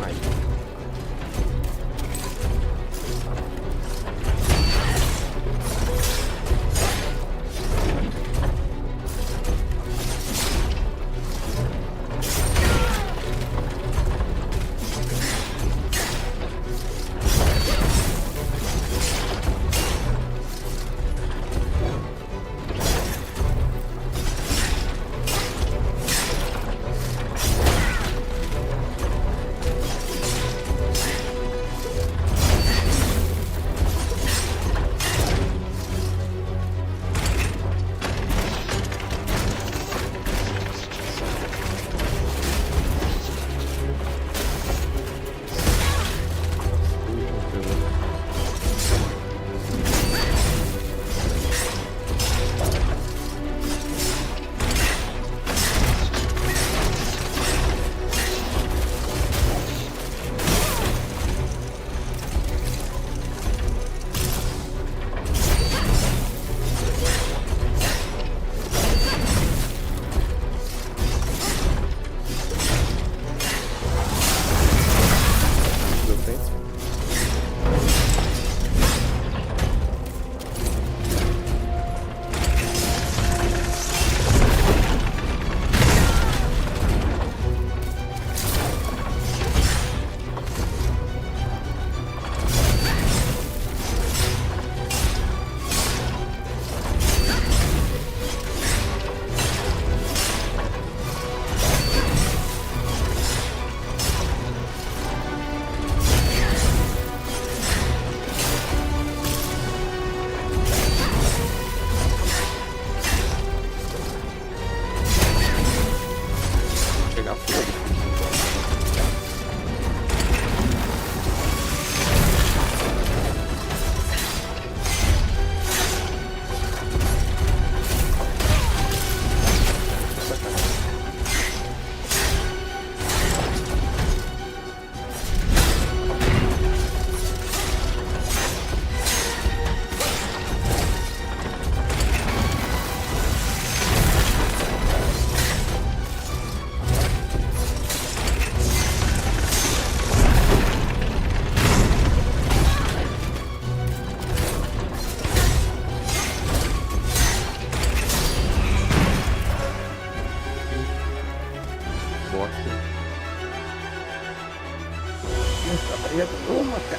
Vai.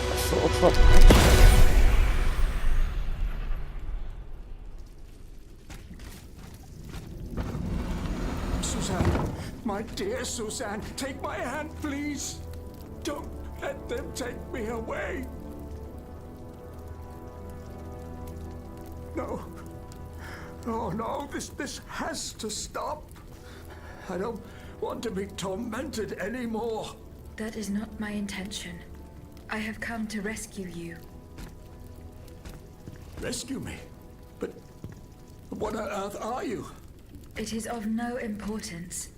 Opa. Suzanne, my dear Suzanne, take my hand, please. Don't let them take me away. No. Oh no, this has to stop. I don't want to be tormented anymore. That is not my intention. I have come to rescue you. Rescue me? But what on earth are you? It is of no importance.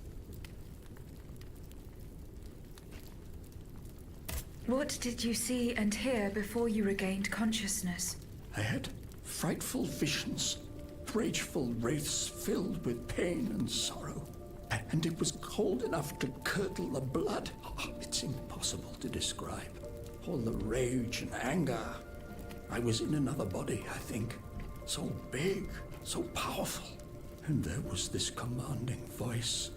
What did you see and hear before you regained consciousness? I had frightful visions, rageful wraiths filled with pain and sorrow. And it was cold enough to curdle the blood. Oh, it's impossible to describe. All the rage and anger. I was in another body, I think. So big, so powerful. And there was this commanding voice,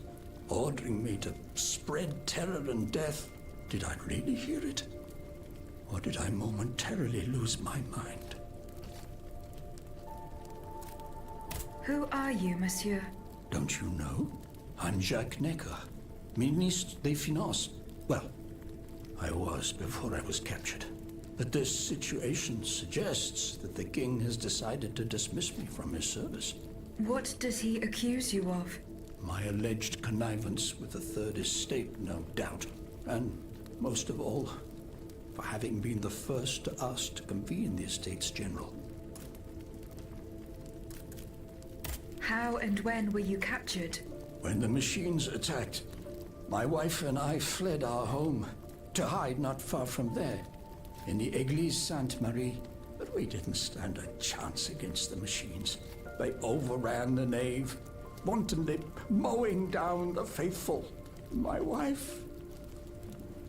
ordering me to spread terror and death. Did I really hear it? Or did I momentarily lose my mind? Who are you, monsieur? Don't you know? I'm Jacques Necker, Ministre des Finances. Well, I was before I was captured. But this situation suggests that the king has decided to dismiss me from his service. What does he accuse you of? My alleged connivance with the Third Estate, no doubt. And, most of all, for having been the first to ask to convene the Estates General. How and when were you captured? When the machines attacked, my wife and I fled our home to hide not far from there, in the Église Sainte-Marie. But we didn't stand a chance against the machines. They overran the nave, wantonly mowing down the faithful. My wife,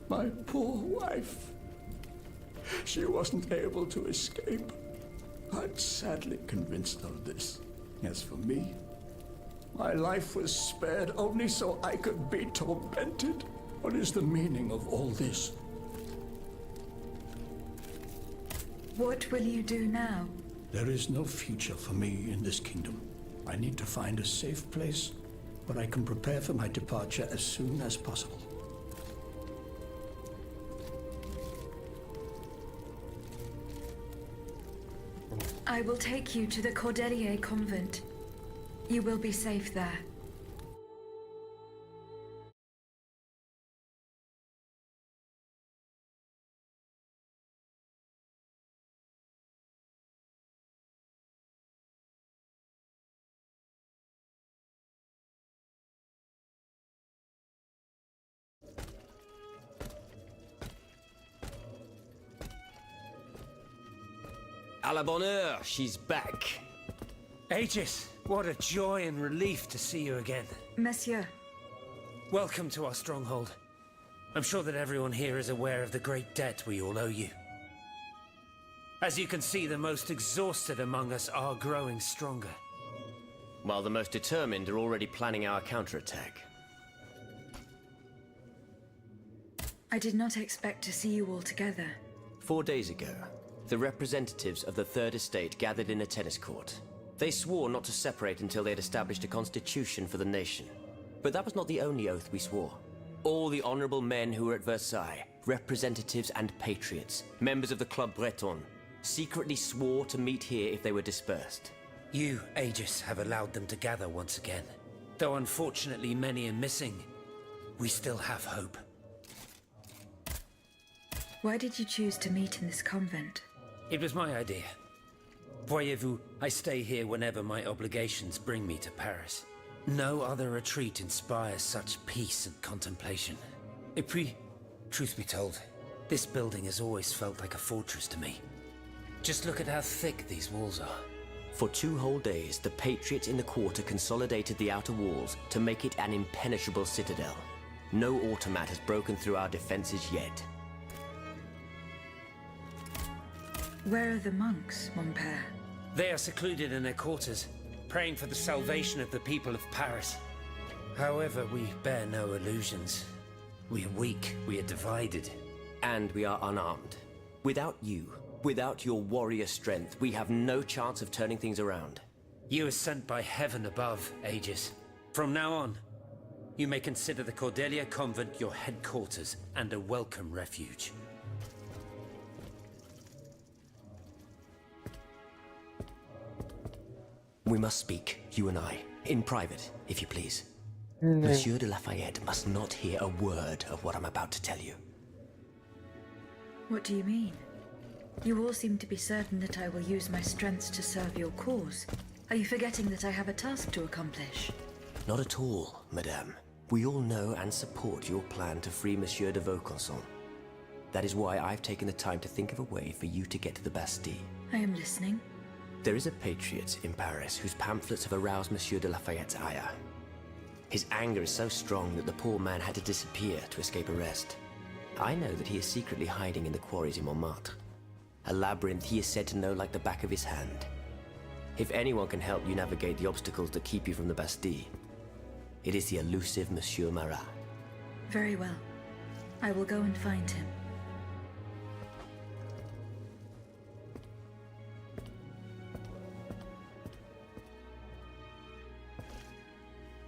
my poor wife, she wasn't able to escape. I'm sadly convinced of this. As for me, my life was spared only so I could be tormented. What is the meaning of all this? What will you do now? There is no future for me in this kingdom. I need to find a safe place where I can prepare for my departure as soon as possible. I will take you to the Cordelier convent. You will be safe there. À la bonne heure, she's back. Aegis, what a joy and relief to see you again. Monsieur. Welcome to our stronghold. I'm sure that everyone here is aware of the great debt we all owe you. As you can see, the most exhausted among us are growing stronger. While the most determined are already planning our counterattack. I did not expect to see you all together. 4 days ago, the representatives of the Third Estate gathered in a tennis court. They swore not to separate until they had established a constitution for the nation. But that was not the only oath we swore. All the honorable men who were at Versailles, representatives and patriots, members of the Club Breton, secretly swore to meet here if they were dispersed. You, Aegis, have allowed them to gather once again. Though unfortunately many are missing, we still have hope. Why did you choose to meet in this convent? It was my idea. Voyez-vous, I stay here whenever my obligations bring me to Paris. No other retreat inspires such peace and contemplation. Et puis, truth be told, this building has always felt like a fortress to me. Just look at how thick these walls are. For 2 whole days, the patriots in the quarter consolidated the outer walls to make it an impenetrable citadel. No automat has broken through our defenses yet. Where are the monks, mon père? They are secluded in their quarters, praying for the salvation of the people of Paris. However, we bear no illusions. We are weak, we are divided. And we are unarmed. Without you, without your warrior strength, we have no chance of turning things around. You are sent by heaven above, Aegis. From now on, you may consider the Cordelia Convent your headquarters and a welcome refuge. We must speak, you and I, in private, if you please. No. Monsieur de Lafayette must not hear a word of what I'm about to tell you. What do you mean? You all seem to be certain that I will use my strengths to serve your cause. Are you forgetting that I have a task to accomplish? Not at all, madame. We all know and support your plan to free Monsieur de Vaucanson. That is why I've taken the time to think of a way for you to get to the Bastille. I am listening. There is a patriot in Paris whose pamphlets have aroused Monsieur de Lafayette's ire. His anger is so strong that the poor man had to disappear to escape arrest. I know that he is secretly hiding in the quarries in Montmartre. A labyrinth he is said to know like the back of his hand. If anyone can help you navigate the obstacles that keep you from the Bastille, it is the elusive Monsieur Marat. Very well. I will go and find him.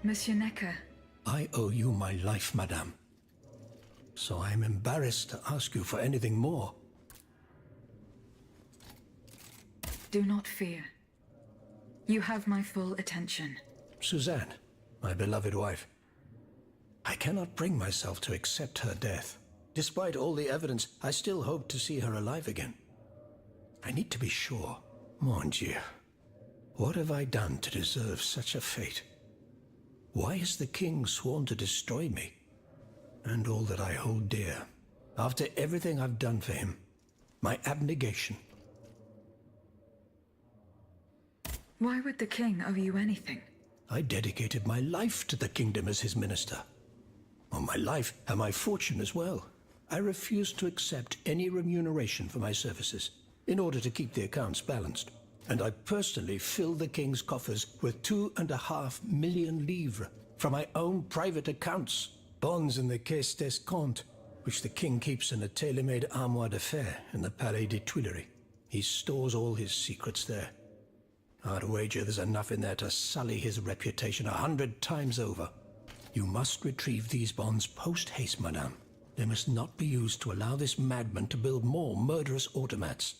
Monsieur Necker. I owe you my life, madame. So I am embarrassed to ask you for anything more. Do not fear. You have my full attention. Suzanne, my beloved wife. I cannot bring myself to accept her death. Despite all the evidence, I still hope to see her alive again. I need to be sure. Mon Dieu. What have I done to deserve such a fate? Why has the king sworn to destroy me? And all that I hold dear. After everything I've done for him. My abnegation. Why would the king owe you anything? I dedicated my life to the kingdom as his minister. Well, my life and my fortune as well. I refused to accept any remuneration for my services in order to keep the accounts balanced. And I personally filled the king's coffers with 2.5 million livres from my own private accounts. Bonds in the Caisse d'Escompte, which the king keeps in a tailor-made armoire de fer in the Palais des Tuileries. He stores all his secrets there. I'd wager there's enough in there to sully his reputation 100 times over. You must retrieve these bonds post-haste, madame. They must not be used to allow this madman to build more murderous automats.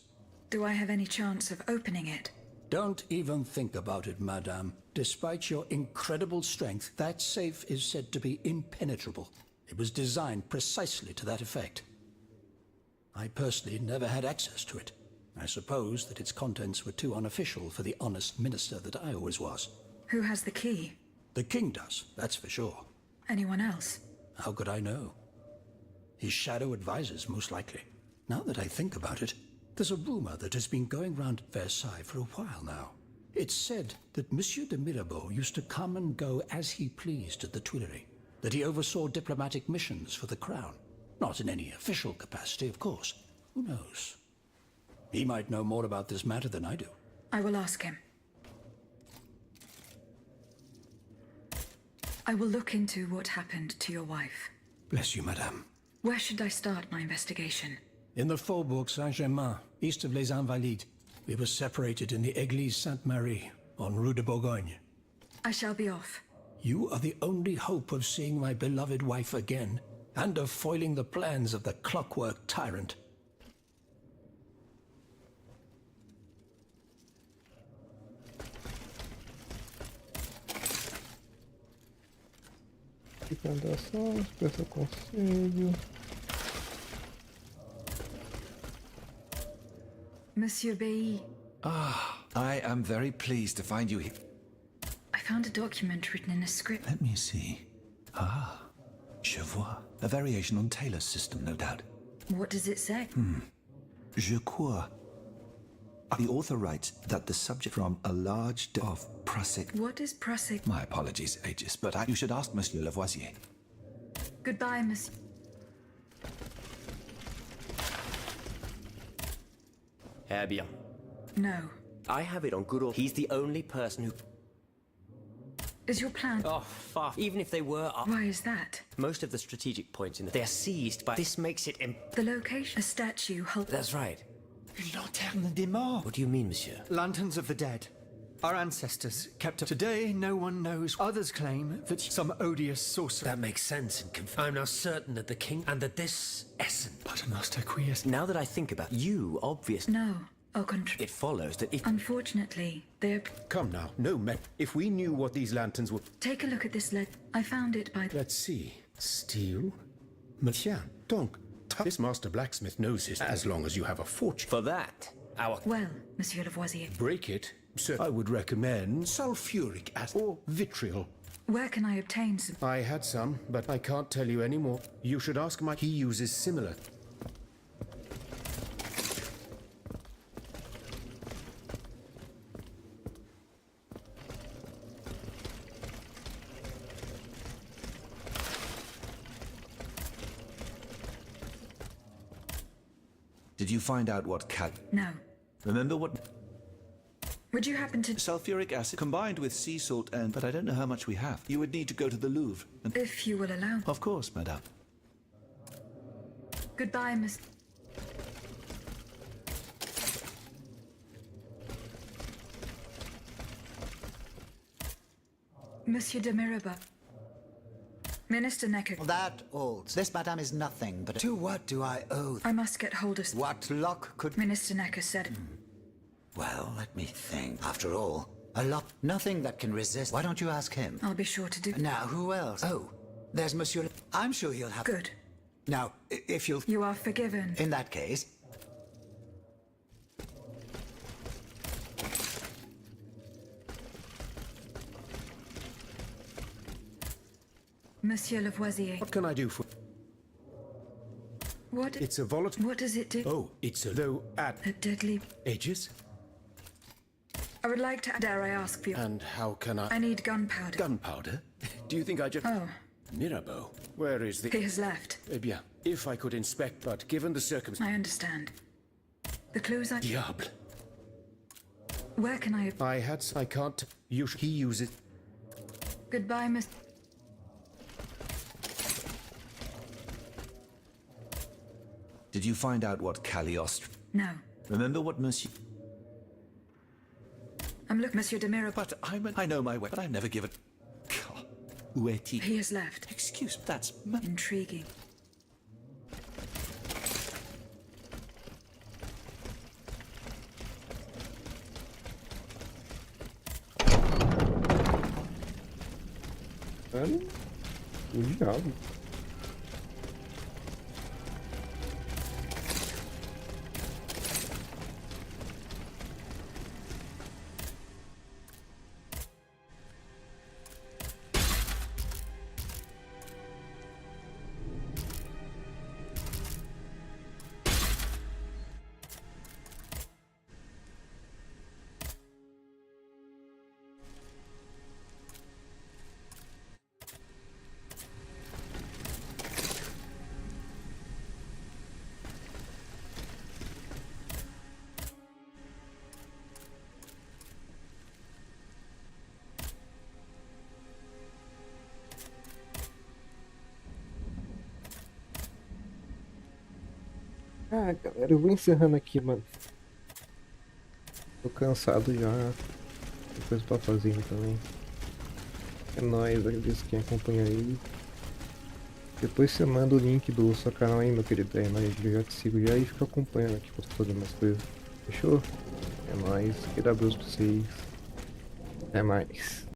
Do I have any chance of opening it? Don't even think about it, madame. Despite your incredible strength, that safe is said to be impenetrable. It was designed precisely to that effect. I personally never had access to it. I suppose that its contents were too unofficial for the honest minister that I always was. Who has the key? The king does, that's for sure. Anyone else? How could I know? His shadow advisors, most likely. Now that I think about it, there's a rumor that has been going round Versailles for a while now. It's said that Monsieur de Mirabeau used to come and go as he pleased at the Tuileries, that he oversaw diplomatic missions for the crown. Not in any official capacity, of course. Who knows? He might know more about this matter than I do. I will ask him. I will look into what happened to your wife. Bless you, madame. Where should I start my investigation? In the Faubourg Saint-Germain, east of Les Invalides. We were separated in the Église Sainte-Marie, on Rue de Bourgogne. I shall be off. You are the only hope of seeing my beloved wife again, and of foiling the plans of the clockwork tyrant. Recomendações, peça conselho. Monsieur Bailly. Ah, I am very pleased to find you here. I found a document written in a script. Let me see. Ah, je vois. A variation on Taylor's system, no doubt. What does it say? Je crois. The author writes that the subject from a large of Prussic. What is Prussic? My apologies, Aegis, but you should ask Monsieur Lavoisier. Goodbye, Monsieur. Eh bien. No. I have it on good authority. He's the only person who... Is your plan? Oh, far. Even if they were, Why is that? most of the strategic points in they are seized by. This makes it The location. A statue. That's right. Une lanterne des morts. What do you mean, monsieur? Lanterns of the dead. Our ancestors kept up. Today, no one knows. Others claim that some odious sorcerer. That makes sense and I'm now certain that the king and that this essence. But Master Quies. Now that I think about you, obviously. No. Au contraire. It follows that if. Unfortunately, they're. Come now, no men. If we knew what these lanterns were. Take a look at this I found it by. Let's see. Steel. Tiens, donc. This master blacksmith knows his. As long as you have a fortune. For that, our. Well, Monsieur Lavoisier. Break it. Sir, I would recommend sulfuric acid or vitriol. Where can I obtain some? I had some, but I can't tell you anymore. You should ask He uses similar. Did you find out what No. Remember what? Would you happen to... Sulfuric acid combined with sea salt and... But I don't know how much we have. You would need to go to the Louvre. And... If you will allow... Of course, madame. Goodbye, Miss... Monsieur de Mirabeau. Minister Necker. That old. This, madame, is nothing but... To what do I owe? I must get hold of... What luck could... Minister Necker said... Well, let me think. After all, a lot... Nothing that can resist. Why don't you ask him? I'll be sure to do... Now, who else? Oh, there's Monsieur... I'm sure he'll have... Good. Now, if you'll... You are forgiven. In that case... Monsieur Lavoisier. What can I do for... What? It's a volatile... What does it do? Oh, it's a low at... A deadly... Ages? I would like to... Dare I ask for you? And how can I... I need gunpowder. Gunpowder? Do you think I just... Oh. Mirabeau? Where is the... He has left. Eh bien, if I could inspect, but given the circumstances... I understand. The clues I... Diable. Where can I... I can't... He uses... Goodbye, Miss... Did you find out what Cagliostro... No. Remember what Monsieur... I'm looking, Monsieur de Mirabeau. But I know my way, but I've never given... Où est-il? He has left. Excuse me, that's... Intriguing. O diabo. Ah, galera, eu vou encerrando aqui, mano. Tô cansado já. Tem coisa pra fazer também. É nóis, agradeço quem acompanha aí. Depois você manda o link do seu canal aí, meu querido. É nóis, eu já te sigo já e fico acompanhando aqui pra fazer mais coisas. Fechou? É nóis, que dá pra vocês. Até mais.